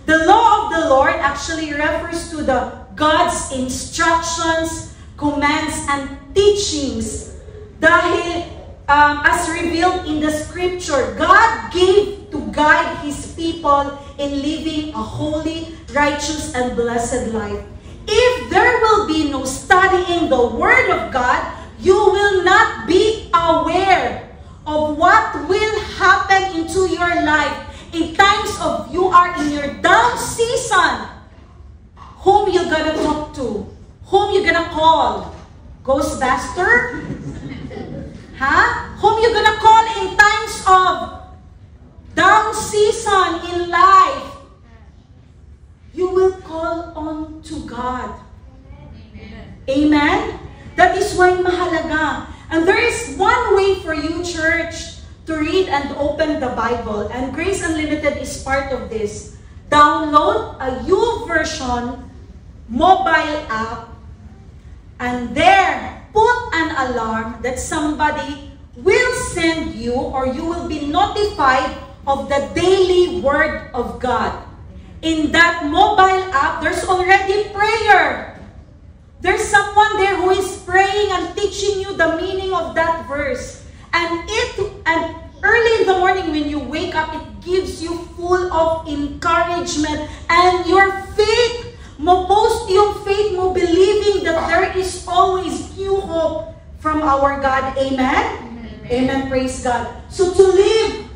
The law of the Lord actually refers to the God's instructions, commands, and teachings. Dahil as revealed in the scripture, God gave to guide His people in living a holy, righteous, and blessed life. If there will be no studying the Word of God, you will not be aware of what will happen into your life in times of you are in your down season. Whom you gonna talk to? Whom you gonna call? Ghostbuster? Huh? Whom you gonna call in times of down season in life? You will call on to God. Amen? That is why mahalaga. And there is one way for you, church, to read and open the Bible. And Grace Unlimited is part of this. Download a YouVersion mobile app, and there, put an alarm that somebody will send you or you will be notified of the daily Word of God. In that mobile app, there's already prayer. There's someone there who is praying and teaching you the meaning of that verse. And early in the morning when you wake up, it gives you full of encouragement. And your faith, mo-post yung faith mo, believing that there is always new hope from our God. Amen? Amen. Amen. Praise God. So to live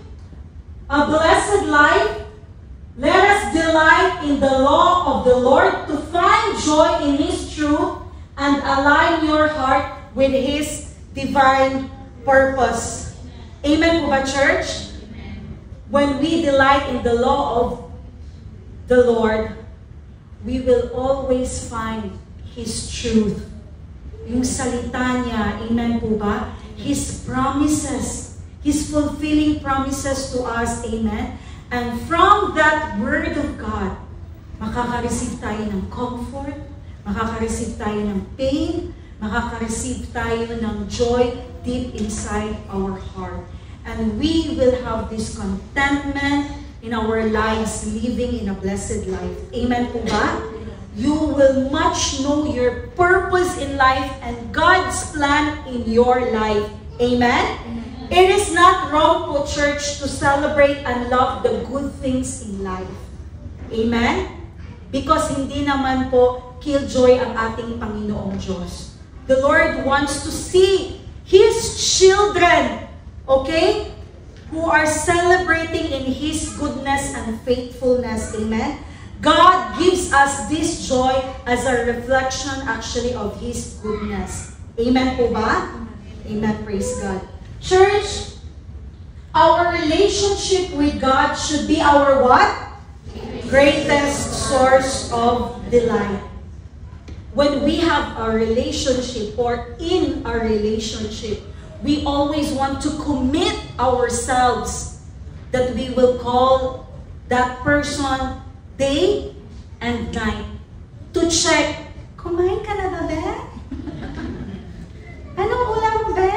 a blessed life, let us delight in the law of the Lord to find joy in His truth and align your heart with His divine purpose. Amen po ba, church? When we delight in the law of the Lord, we will always find His truth. Yung salita niya, amen po ba? His promises. His fulfilling promises to us. Amen? And from that Word of God, makaka-receive tayo ng comfort, makaka-receive tayo ng pain, makaka-receive tayo ng joy deep inside our heart. And we will have this contentment in our lives, living in a blessed life. Amen po ba? You will much know your purpose in life and God's plan in your life. Amen? It is not wrong po, church, to celebrate and love the good things in life. Amen? Because hindi naman po killjoy ang ating Panginoong Diyos. The Lord wants to see His children, okay, who are celebrating in His goodness and faithfulness. Amen? God gives us this joy as a reflection actually of His goodness. Amen po ba? Amen. Praise God. Church, our relationship with God should be our what? Greatest source of delight. When we have a relationship or in a relationship, we always want to commit ourselves that we will call that person day and night to check, kumain ka na ba, be? Anong ulam, be?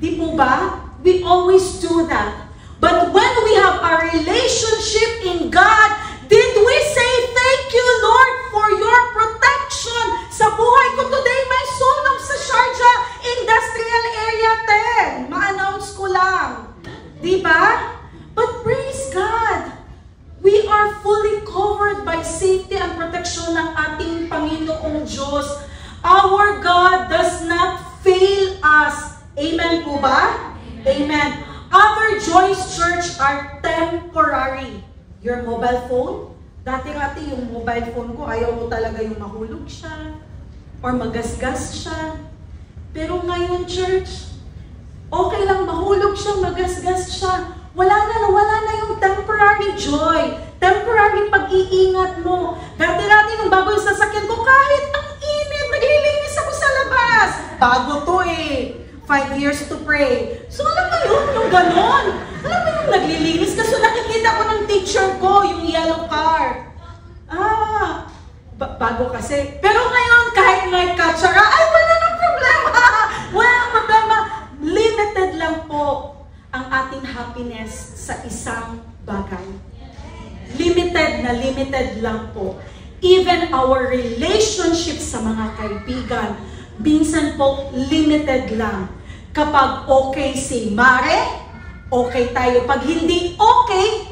Di po ba? We always do that. But when we have a relationship in God, did we say, thank you, Lord, for your protection sa buhay ko today? May sunog sa Sharjah Industrial Area 10. Ma-announce ko lang. Diba? But praise God, we are fully covered by safety and protection ng ating Panginoong Diyos. Our God does not fail us. Amen po ba? Amen. Other joys, church, are temporary. Your mobile phone, dati-dati yung mobile phone ko, ayaw mo talaga yung mahulog siya or magasgas siya. Pero ngayon, church, okay lang mahulog siya, magasgas siya. Wala na yung temporary joy, temporary pag-iingat mo. Dati-dati nung bago yung sasakyan ko, kahit ang init, naglilinis ako sa labas. Bago to eh. 5 years to pray. So alam mo yun, yung ganon. Alam mo yung naglilinis. Kasi nakikita ko ng teacher ko, yung yellow car. Bago kasi. Pero ngayon, kahit may katsara, ay wala nang problema. Wala nang problema. Limited lang po ang ating happiness sa isang bagay. Limited lang po. Even our relationship sa mga kaibigan, minsan po, limited lang. Kapag okay si Mare, okay tayo. Pag hindi okay,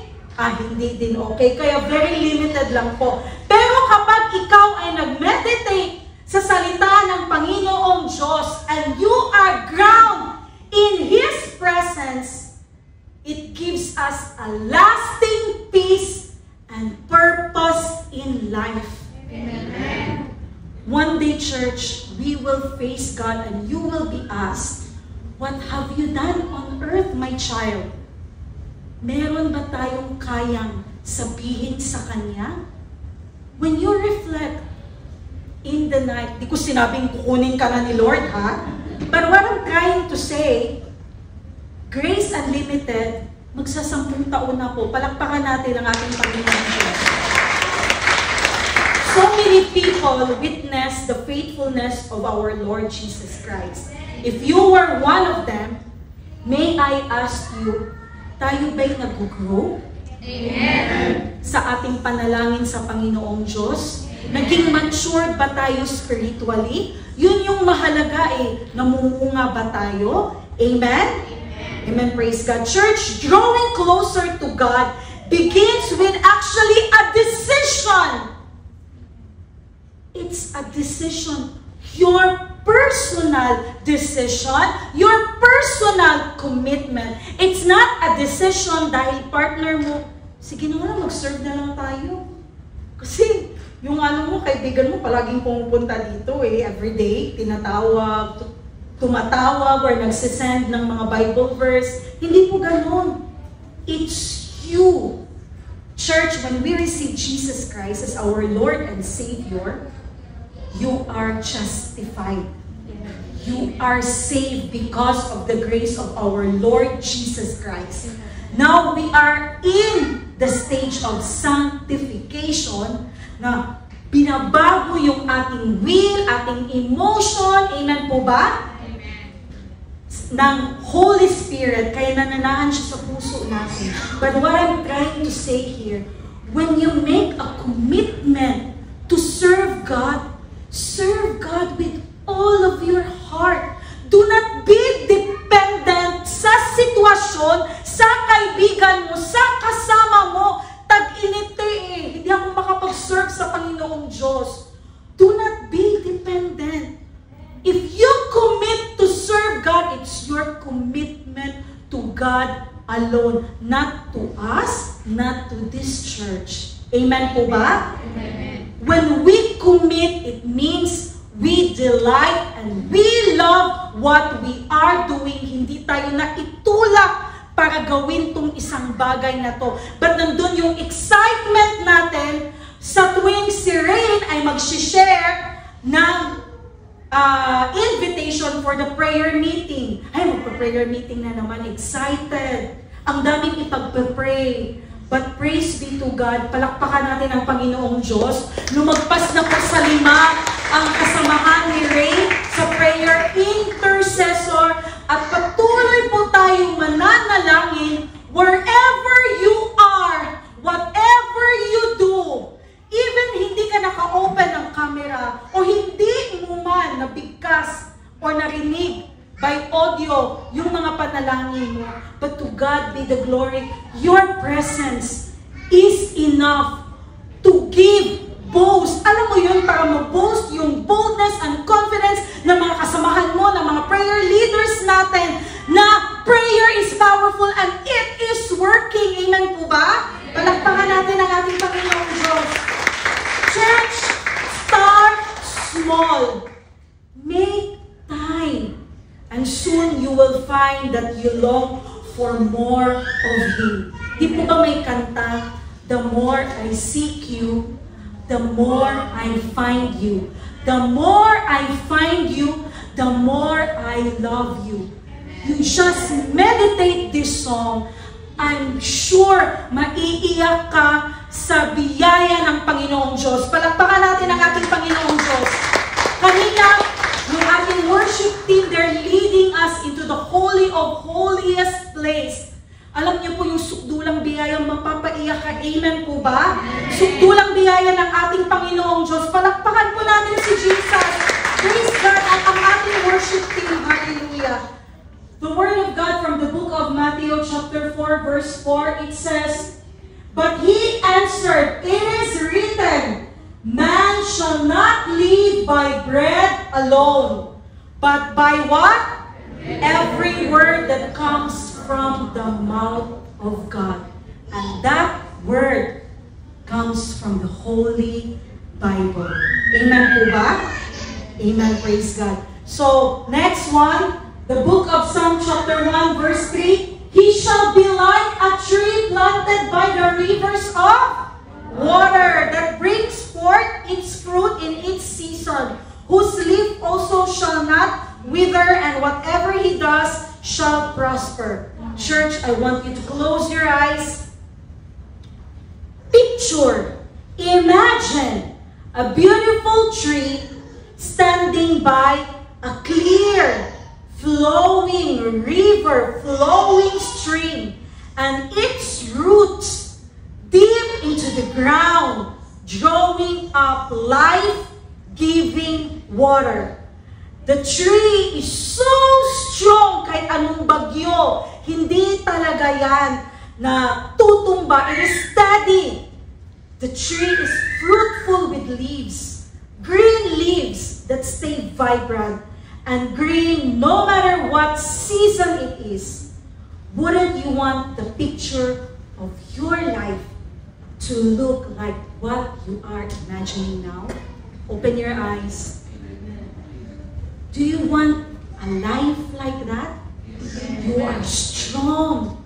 hindi din okay. Kaya very limited lang po. Pero kapag ikaw ay nag-meditate sa salita ng Panginoong Diyos and you are ground in His presence, it gives us a lasting peace and purpose in life. Amen. One day, church, we will face God and you will be asked, what have you done on earth, my child? Meron ba tayong kayang sabihin sa Kanya? When you reflect in the night, di ko sinabing kukunin ka na ni Lord, ha? But what I'm trying to say, Grace Unlimited, magsasampung taon na po. Palakpakan natin ang ating Panginoon Diyos. So many people witness the faithfulness of our Lord Jesus Christ. If you were one of them, may I ask you, tayo ba'y nag-grow? Amen. Sa ating panalangin sa Panginoong Diyos? Naging matured ba tayo spiritually? Yun yung mahalaga eh. Namumunga ba tayo? Amen? Amen. Praise God. Church, drawing closer to God begins with actually a decision. It's a decision. Your personal decision, your personal commitment. It's not a decision dahil partner mo, sige na nga, mag-serve na lang tayo. Kasi yung kaibigan mo, palaging pumupunta dito eh, everyday, tinatawag, tumatawag, or nagsisend ng mga Bible verse. Hindi po ganun. It's you. Church, when we receive Jesus Christ as our Lord and Savior, you are justified. You are saved because of the grace of our Lord Jesus Christ. Now we are in the stage of sanctification na binabago yung ating will, ating emotion, amen po ba? Amen. Ng Holy Spirit, kaya nananahan siya sa puso natin. But what I'm trying to say here, when you make a commitment to serve God with all of your heart. Do not be dependent sa sitwasyon, sa kaibigan mo, sa kasama mo. Tag-inite hindi ako makapag-serve sa Panginoong Diyos. Do not be dependent. If you commit to serve God, it's your commitment to God alone. Not to us, not to this church. Amen po ba? Amen. When we commit, it means we delight and we love what we are doing. Hindi tayo naitulak para gawin tong isang bagay na to. But nandun yung excitement natin sa tuwing si Rain ay mag-share ng invitation for the prayer meeting. Ay, magpa-prayer meeting na naman. Excited. Ang daming ipagpe-pray. But praise be to God, palakpakan natin ang Panginoong Diyos. Lumagpas na po sa 5 ang kasamahan ni Ray sa prayer intercessor at patuloy po tayong mananalangin wherever you are, whatever you do. Even hindi ka naka-open ng camera o hindi mo man nabigkas o narinig by audio, yung mga panalangin mo. But to God be the glory. Your presence is enough to give boast. Alam mo yun, para mag-boast yung boldness and confidence ng mga kasamahan mo, ng mga prayer leaders natin, na prayer is powerful and it is working. Amen po ba? Palakpakan natin ang ating Panginoong Diyos. Church, start small. Make time. And soon you will find that you long for more of Him. Di po ba may kanta, the more I seek you, the more I find you. The more I find you, the more I love you. You just meditate this song. I'm sure maiiyak ka sa biyaya ng Panginoong Diyos. Palakpakan natin ang ating Panginoong Diyos. Kanina, yung ating worship team, they're leading us into the holy of holiest place. Alam niyo po yung sukdulang biyaya, mapapaiyak ka. Amen po ba? Sukdulang biyaya ng ating Panginoong Diyos. Palakpakan po natin si Jesus. Praise God at ang ating worship team. Hallelujah. The word of God from the book of Matthew chapter 4 verse 4, it says, "But He answered, it is written, man shall not live by bread alone, but by what? Every word that comes from the mouth of God." And that word comes from the Holy Bible. Amen po ba? Amen, praise God. So, next one, the book of Psalm chapter 1 verse 3, "He shall be like a tree planted by the rivers of water that brings forth its fruit in its season, whose leaf also shall not wither, and whatever he does shall prosper." Church, I want you to close your eyes. Picture, imagine a beautiful tree standing by a clear, flowing river, flowing stream, and its roots deep into the ground, drawing up life-giving water. The tree is so strong, kahit anong bagyo, hindi talaga yan na tutumba. It is steady. The tree is fruitful with leaves, green leaves that stay vibrant and green no matter what season it is. Wouldn't you want the picture of your life to look like what you are imagining now? Open your eyes. Do you want a life like that? You are strong,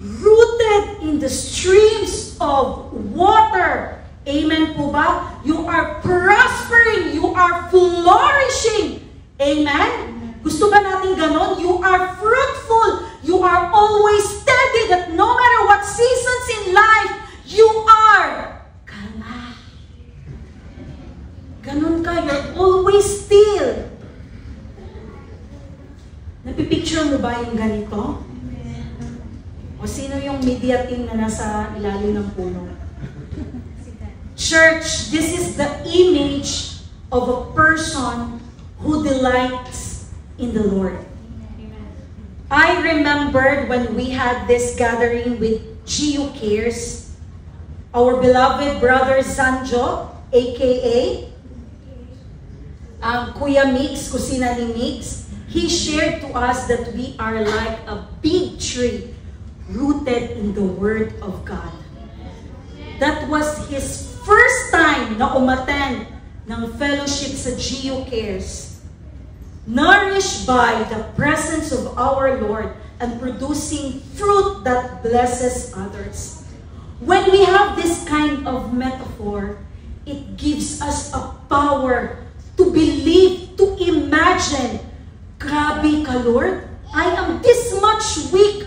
rooted in the streams of water. Amen po ba? You are prospering. You are flourishing. Amen? Gusto ba natin ganon? You are fruitful. You are always steady that no matter what seasons in life, you are kalma. Ganon ka. You're always still. Napipicture mo ba yung ganito? O sino yung media team na nasa ilalim ng puno? Church, this is the image of a person who delights in the Lord. I remembered when we had this gathering with GU Cares, our beloved brother Sanjo, aka Kuya Mix, kusina ni Mix, he shared to us that we are like a big tree rooted in the Word of God. That was his first time na umattend ng fellowship sa GU Cares. Nourished by the presence of our Lord and producing fruit that blesses others. When we have this kind of metaphor, it gives us a power to believe, to imagine. Grabe ka, Lord. I am this much weak.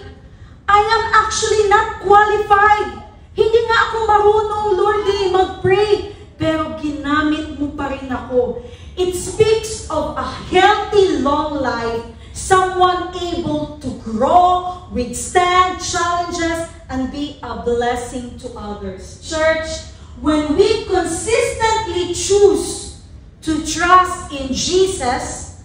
I am actually not qualified. Hindi nga ako marunong, Lord, mag-pray. Pero ginamit mo pa rin ako. It speaks of a healthy, long life. Someone able to grow, withstand challenges, and be a blessing to others. Church, when we consistently choose to trust in Jesus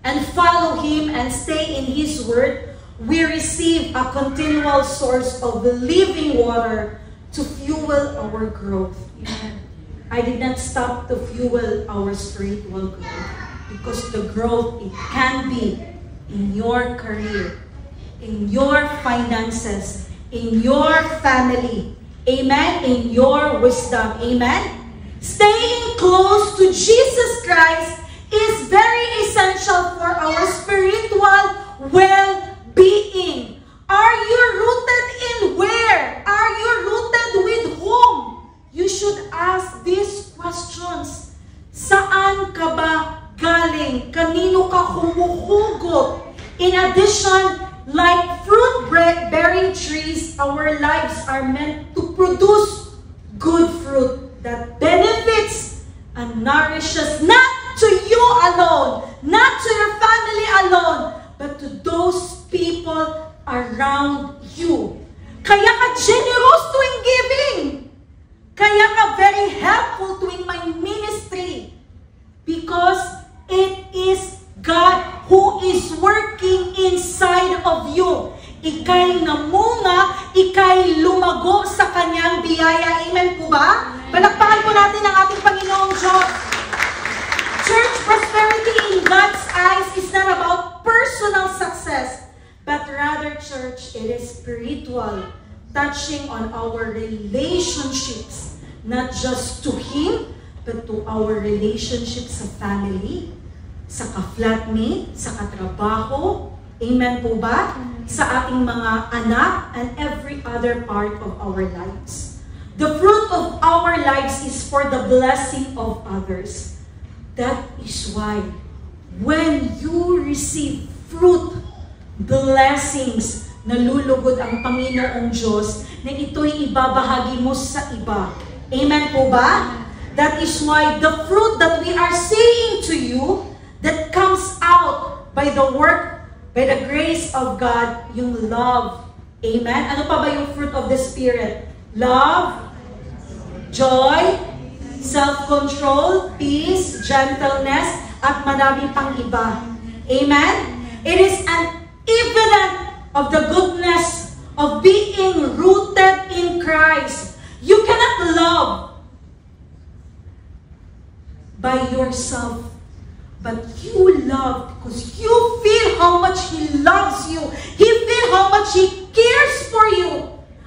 and follow Him and stay in His Word, we receive a continual source of living water to fuel our growth. I did not stop to fuel our spiritual growth because the growth, it can be in your career, in your finances, in your family, amen, in your wisdom, amen. Staying close to Jesus Christ is very essential for our spiritual well-being. Are you rooted in where? Are you rooted with whom? You should ask these questions. Saan ka ba galing? Kanino ka humuhugot? In addition, like fruit-bearing trees, our lives are meant to produce good fruit that benefits and nourishes not to you alone, not to your family alone, but to those people around you. Kaya ka generous tuwing giving. Kaya ka very helpful tuwing my ministry. Because it is God who is working inside of you. Ika'y namunga, ika'y lumago sa kanyang biyaya. Amen po ba? Palakpakan po natin ang ating Panginoong Diyos. Church prosperity in God's eyes is not about personal success, but rather, church, it is spiritual, touching on our relationships, not just to Him, but to our relationships sa family, sa ka-flatmate, sa katrabaho, amen po ba? Sa ating mga anak, and every other part of our lives. The fruit of our lives is for the blessing of others. That is why, when you receive fruit, blessings, nalulugod ang Panginoong Diyos, na ito'y ibabahagi mo sa iba. Amen po ba? That is why the fruit that we are saying to you, that comes out by the work, by the grace of God, yung love. Amen? Ano pa ba yung fruit of the Spirit? Love, joy, self-control, peace, gentleness, at maraming pang iba. Amen? It is an evidence of the goodness of being rooted in Christ. You cannot love by yourself, but you love because you feel how much He loves you. He feel how much He cares for you.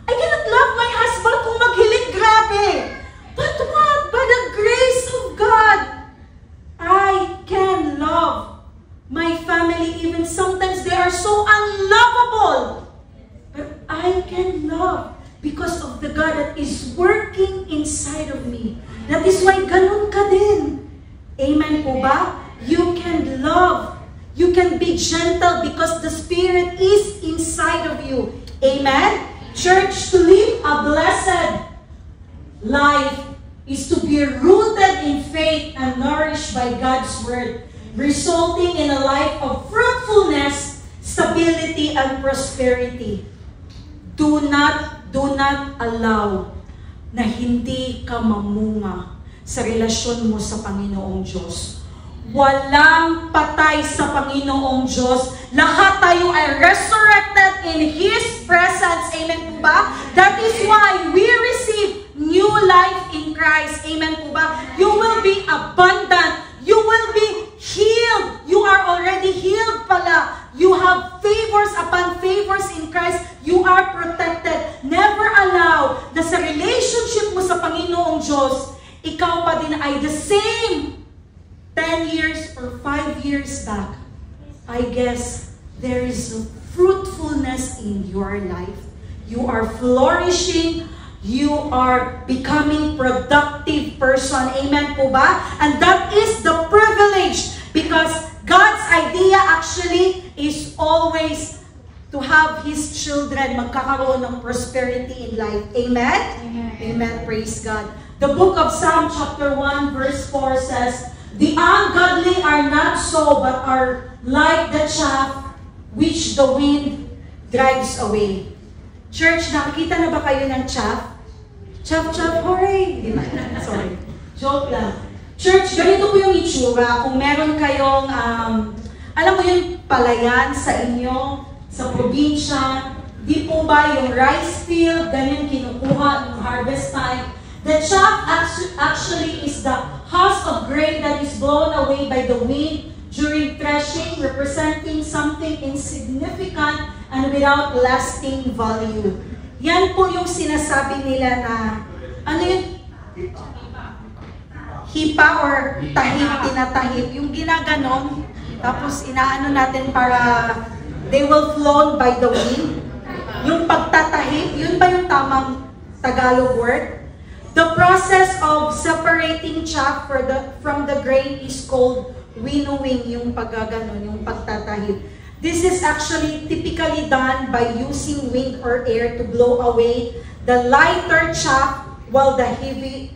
I cannot love my husband kung maghilig, grabe. But what? By the grace of God, I can love my family. Even sometimes they are so unlovable. But I can love because of the God that is working inside of me. That is why ganun ka din. Amen po ba? You can love You can be gentle because the Spirit is inside of you. Amen? Church, to live a blessed life is to be rooted in faith and nourished by God's Word, resulting in a life of fruitfulness, stability, and prosperity. Do not allow na hindi ka mamunga sa relasyon mo sa Panginoong Diyos. Walang patay sa Panginoong Diyos. Lahat tayo ay resurrected in His presence. Amen po ba? That is why we receive new life in Christ. Amen po ba? You will be abundant. You will be healed. You are already healed pala. You have favors upon favors in Christ. You are protected. Never allow na sa relationship mo sa Panginoong Diyos, ikaw pa din ay the same 10 years or 5 years back. I guess there is a fruitfulness in your life. You are flourishing. You are becoming productive person. Amen po ba? And that is the privilege because God's idea actually is always to have His children magkakaroon ng prosperity in life. Amen?
Amen.
Amen. Praise God. The book of Psalm chapter 1 verse 4 says, "The ungodly are not so, but are like the chaff which the wind drives away." Church, nakikita na ba kayo ng chaff? Chaff, chaff, hooray! Di ba? Sorry. Joke lang. Church, ganito po yung itsura. Kung meron kayong, alam mo yung palayan sa inyo, sa probinsya, di po ba yung rice field, ganyan kinukuha ng harvest time. The chaff actually is the husk of grain that is blown away by the wind during threshing, representing something insignificant and without lasting value. Yan po yung sinasabi nila na, ano yun? Hipa or tahip, tinatahip. Yung ginaganon, tapos inaano natin para they will flown by the wind. Yung pagtatahip, yun ba yung tamang Tagalog word? The process of separating chaff from the grain is called winnowing, yung paggaganon, yung pagtatahip. This is actually typically done by using wind or air to blow away the lighter chaff while the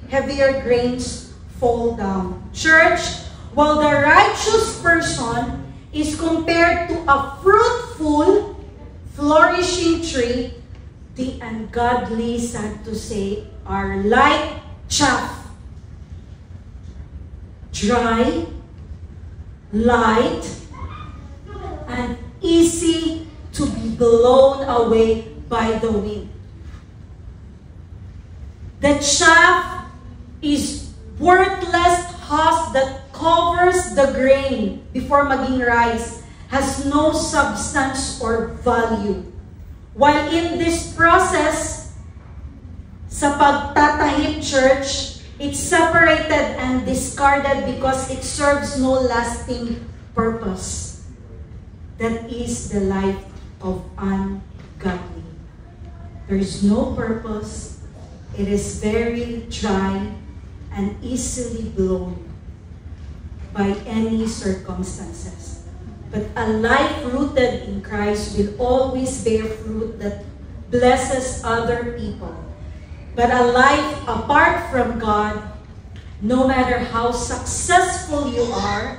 heavier grains fall down. Church, while the righteous person is compared to a fruitful, flourishing tree, the ungodly, sad to say, are like chaff. Dry, light, and easy to be blown away by the wind. The chaff is worthless husk that covers the grain before maging rice, has no substance or value. While in this process, sa pagtatahip, church, it's separated and discarded because it serves no lasting purpose. That is the life of ungodly. There is no purpose. It is very dry and easily blown by any circumstances. But a life rooted in Christ will always bear fruit that blesses other people. But a life apart from God, no matter how successful you are,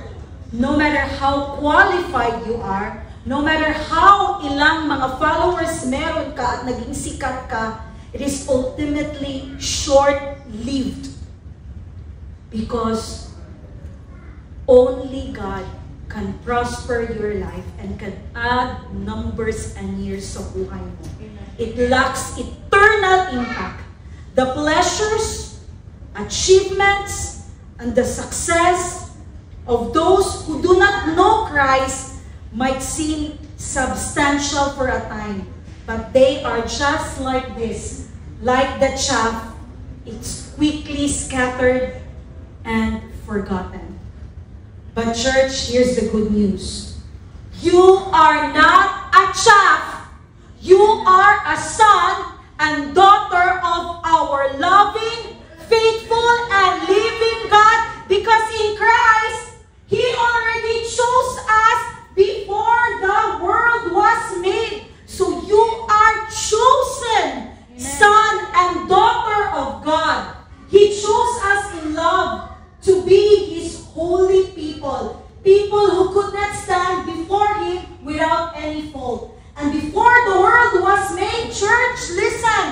no matter how qualified you are, no matter how ilang mga followers meron ka at naging sikat ka, it is ultimately short-lived. Because only God can prosper your life and can add numbers and years sa buhay mo. It lacks eternal impact. The pleasures, achievements, and the success of those who do not know Christ might seem substantial for a time, but they are just like this, like the chaff. It's quickly scattered and forgotten. But church, here's the good news. You are not a chaff. You are a son and daughter of our loving, faithful, and living God, because in Christ, He already chose us behold. And before the world was made, church, listen,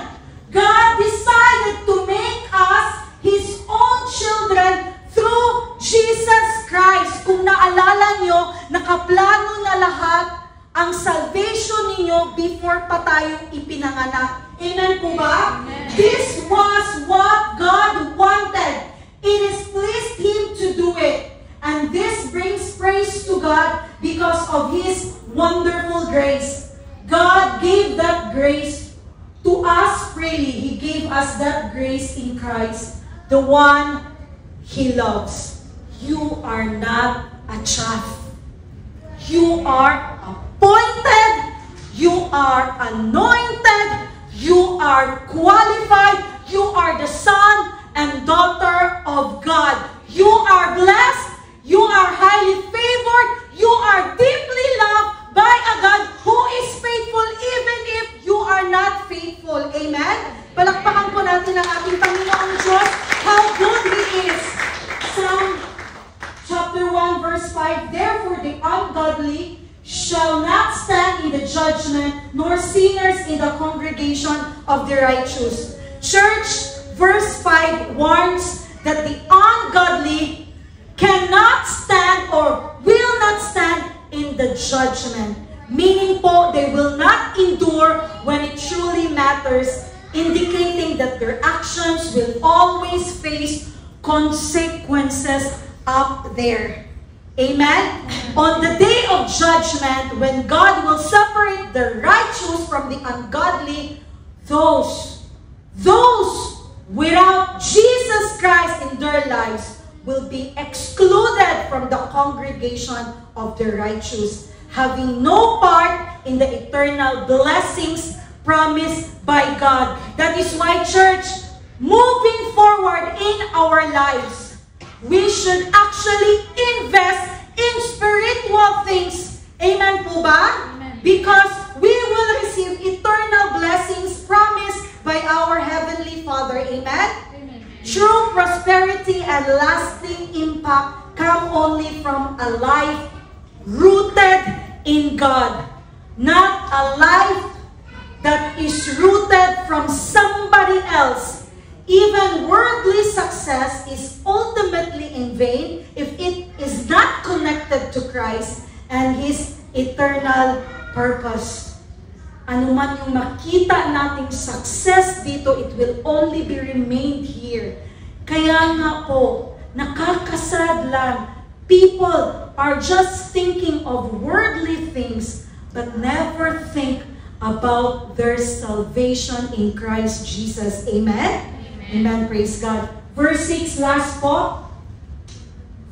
God decided to make us His own children through Jesus Christ. Kung naalala nyo, nakaplano na lahat ang salvation ninyo before pa tayong ipinanganak. Amen po ba? Amen. This was what God wanted. It has pleased Him to do it. And this brings praise to God because of His wonderful grace. God gave that grace to us freely. He gave us that grace in Christ, the one He loves. You are not a chaff. You are appointed. You are anointed. You are qualified. You are the son and daughter of God. You are blessed. You are highly favored. You are deeply loved by a God who is faithful even if you are not faithful. Amen? Palakpakan po natin ang ating Panginoong Diyos. How good He is. Psalm chapter 1 verse 5, therefore the ungodly shall not stand in the judgment, nor sinners in the congregation of the righteous. Church, verse 5 warns that the ungodly cannot stand or will not stand in the judgment. Meaning po, they will not endure when it truly matters, indicating that their actions will always face consequences up there. Amen? On the day of judgment, when God will separate the righteous from the ungodly, those without Jesus Christ in their lives will be excluded from the congregation of the righteous, having no part in the eternal blessings promised by God. That is why, church, moving forward in our lives, we should actually invest in spiritual things. Amen po ba? Amen. Because we will receive eternal blessings promised by our Heavenly Father. Amen? Amen. True prosperity and lasting impact come only from a life rooted in God. Not a life that is rooted from somebody else. Even worldly success is ultimately in vain if it is not connected to Christ and His eternal purpose. Ano man yung makita nating success dito, it will only be remained here. Kaya nga po, nakakasad lang. People are just thinking of worldly things but never think about their salvation in Christ Jesus. Amen? Amen. Praise God. Verse 6, last po.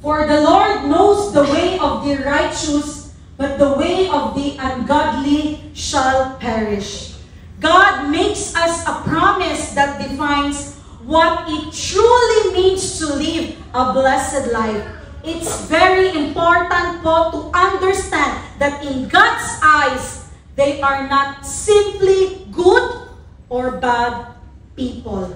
For the Lord knows the way of the righteous, but the way of the ungodly shall perish. God makes us a promise that defines what it truly means to live a blessed life. It's very important po to understand that in God's eyes, they are not simply good or bad people.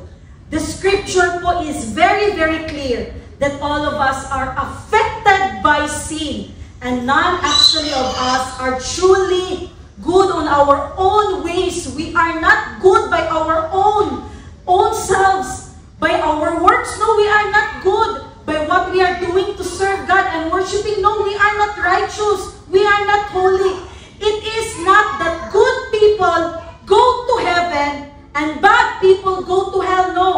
The scripture po is very, very clear that all of us are affected by sin, and none actually of us are truly good on our own ways. We are not good by our own selves, by our works. No, we are not good by what we are doing to serve God and worshiping. No, we are not righteous. We are not holy. It is not that good people go to heaven and bad people go to hell. No,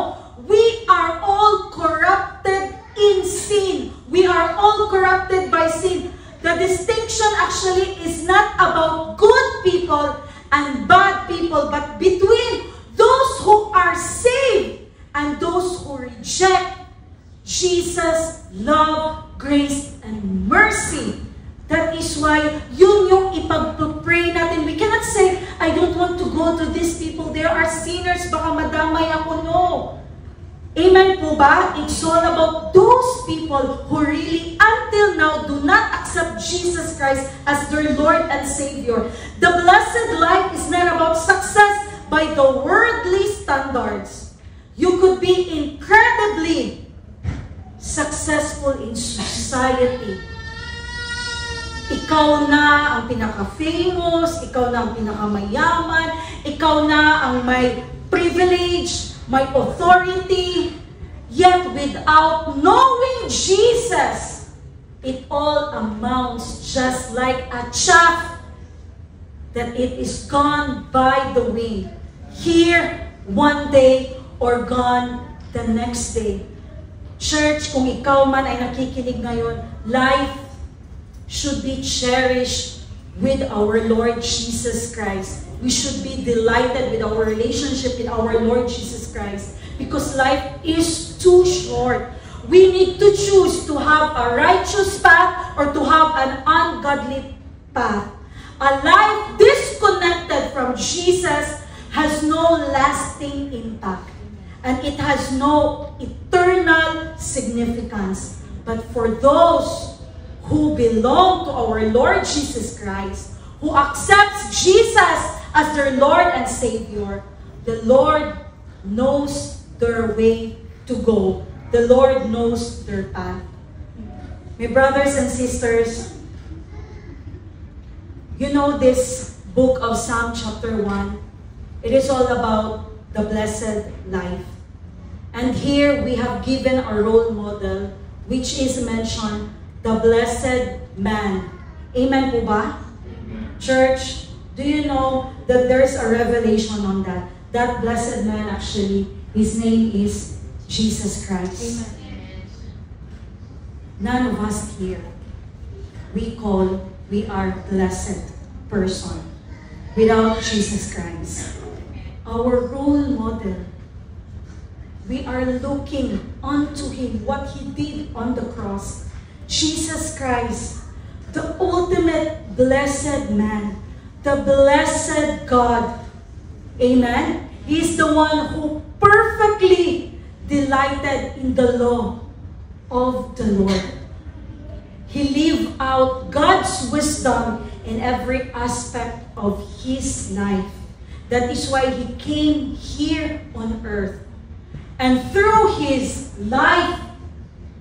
we are all corrupted in sin. We are all corrupted by sin. The distinction actually is not about good people and bad people, but between those who are saved and those who reject Jesus' love, grace, and mercy. That is why yun yung ipag-pray natin. We cannot say, I don't want to go to these people. They are sinners. Baka madamay ako. No. Amen po ba? It's all about those people who really, until now, do not accept Jesus Christ as their Lord and Savior. The blessed life is not about success by the worldly standards. You could be incredibly successful in society. Ikaw ikaw na ang pinaka-famous, ikaw na ang pinaka-mayaman, ikaw na ang may privilege, may authority, yet without knowing Jesus, it all amounts just like a chaff that it is gone by the wind. Here one day or gone the next day. Church, kung ikaw man ay nakikinig ngayon, life should be cherished with our Lord Jesus Christ. We should be delighted with our relationship with our Lord Jesus Christ because life is too short. We need to choose to have a righteous path or to have an ungodly path. A life disconnected from Jesus has no lasting impact and it has no eternal significance. But for those who belong to our Lord Jesus Christ, who accepts Jesus as their Lord and Savior, the Lord knows their way to go. The Lord knows their path. My brothers and sisters, you know this book of Psalm chapter 1. It is all about the blessed life. And here we have given a role model which is mentioned, the blessed man. Amen po ba? Church, do you know that there's a revelation on that? That blessed man actually, his name is Jesus Christ. Amen. None of us here, we are blessed person without Jesus Christ. Our role model, we are looking unto Him, what He did on the cross. Jesus Christ, the ultimate blessed man, the blessed God. Amen? He's the one who perfectly delighted in the law of the Lord. He lived out God's wisdom in every aspect of His life. That is why He came here on earth. And through His life,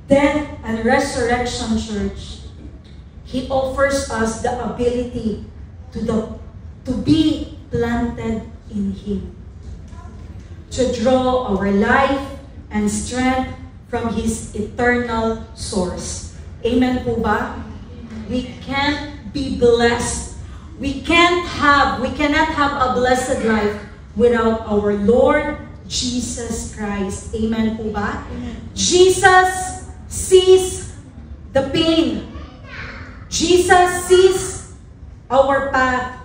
death, and resurrection, church, He offers us the ability to be planted in Him. To draw our life and strength from His eternal source. Amen po ba? We can't be blessed. We cannot have a blessed life without our Lord Jesus Christ. Amen po ba? Amen. Jesus sees the pain. Jesus sees our path,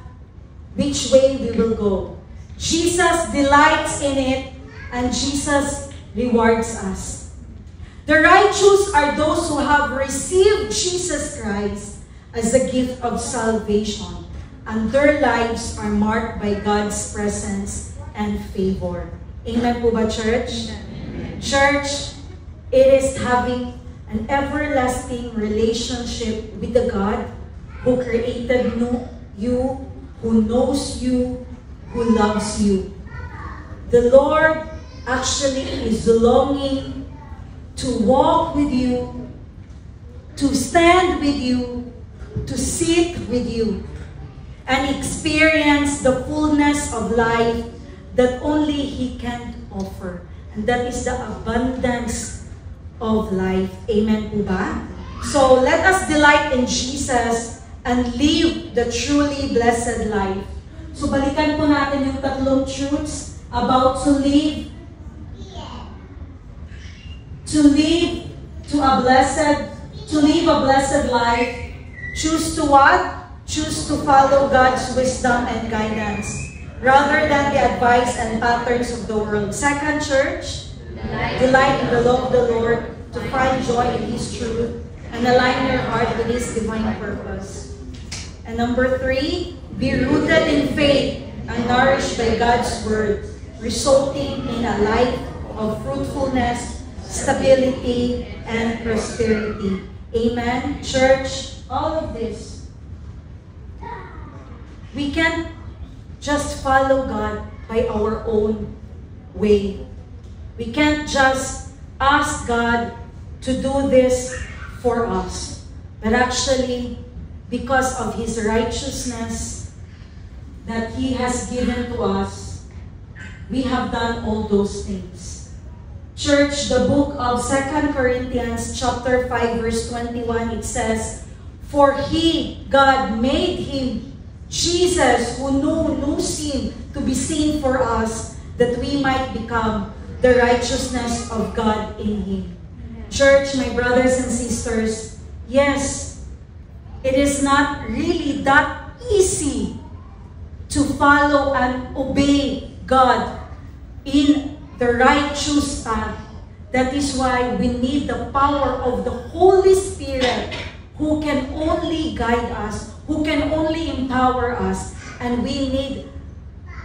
which way we will go. Jesus delights in it, and Jesus rewards us. The righteous are those who have received Jesus Christ as a gift of salvation, and their lives are marked by God's presence and favor. Amen po ba, church? Amen. Church, it is having an everlasting relationship with the God who created you, who knows you, who loves you. The Lord actually is longing to walk with you, to stand with you, to sit with you, and experience the fullness of life that only He can offer. And that is the abundance of life. Amen po ba? So, let us delight in Jesus and live the truly blessed life. So, balikan po natin yung tatlong truths about to live a blessed life. Choose to what? Choose to follow God's wisdom and guidance rather than the advice and patterns of the world. Second, church, delight in the law of the Lord to find joy in His truth and align your heart with His divine purpose. And number 3, be rooted in faith and nourished by God's word, resulting in a life of fruitfulness, stability, and prosperity. Amen. Church, all of this, we can't just follow God by our own way. We can't just ask God to do this for us. But actually, because of His righteousness that He has given to us, we have done all those things. Church, the book of 2 Corinthians chapter 5 verse 21, it says, "For He, God, made Him, Jesus, who knew no sin, to be sin for us, that we might become the righteousness of God in Him." Church, my brothers and sisters, yes, it is not really that easy to follow and obey God in the righteous path. That is why we need the power of the Holy Spirit, who can only guide us, who can only empower us, and we need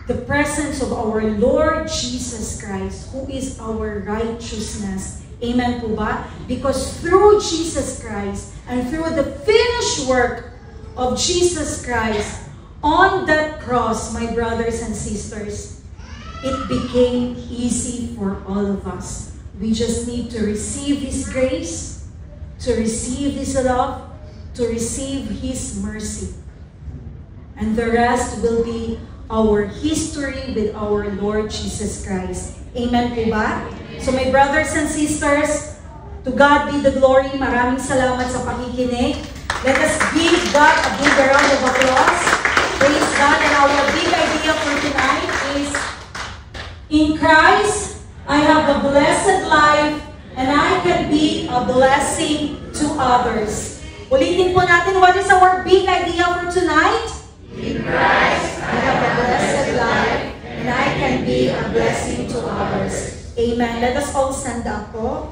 the presence of our Lord Jesus Christ, who is our righteousness. Amen po ba? Because through Jesus Christ and through the finished work of Jesus Christ on that cross, my brothers and sisters, it became easy for all of us. We just need to receive His grace, to receive His love, to receive His mercy. And the rest will be our history with our Lord Jesus Christ. Amen po ba? So my brothers and sisters, to God be the glory. Maraming salamat sa pakikinig. Let us give God a big round of applause. Praise God. And our big idea for tonight is, in Christ, I have a blessed life and I can be a blessing to others. Ulitin po natin, what is our big idea for tonight?
In Christ,
I have a blessed life and I can be a blessing to others. Amen. Let us all stand up po.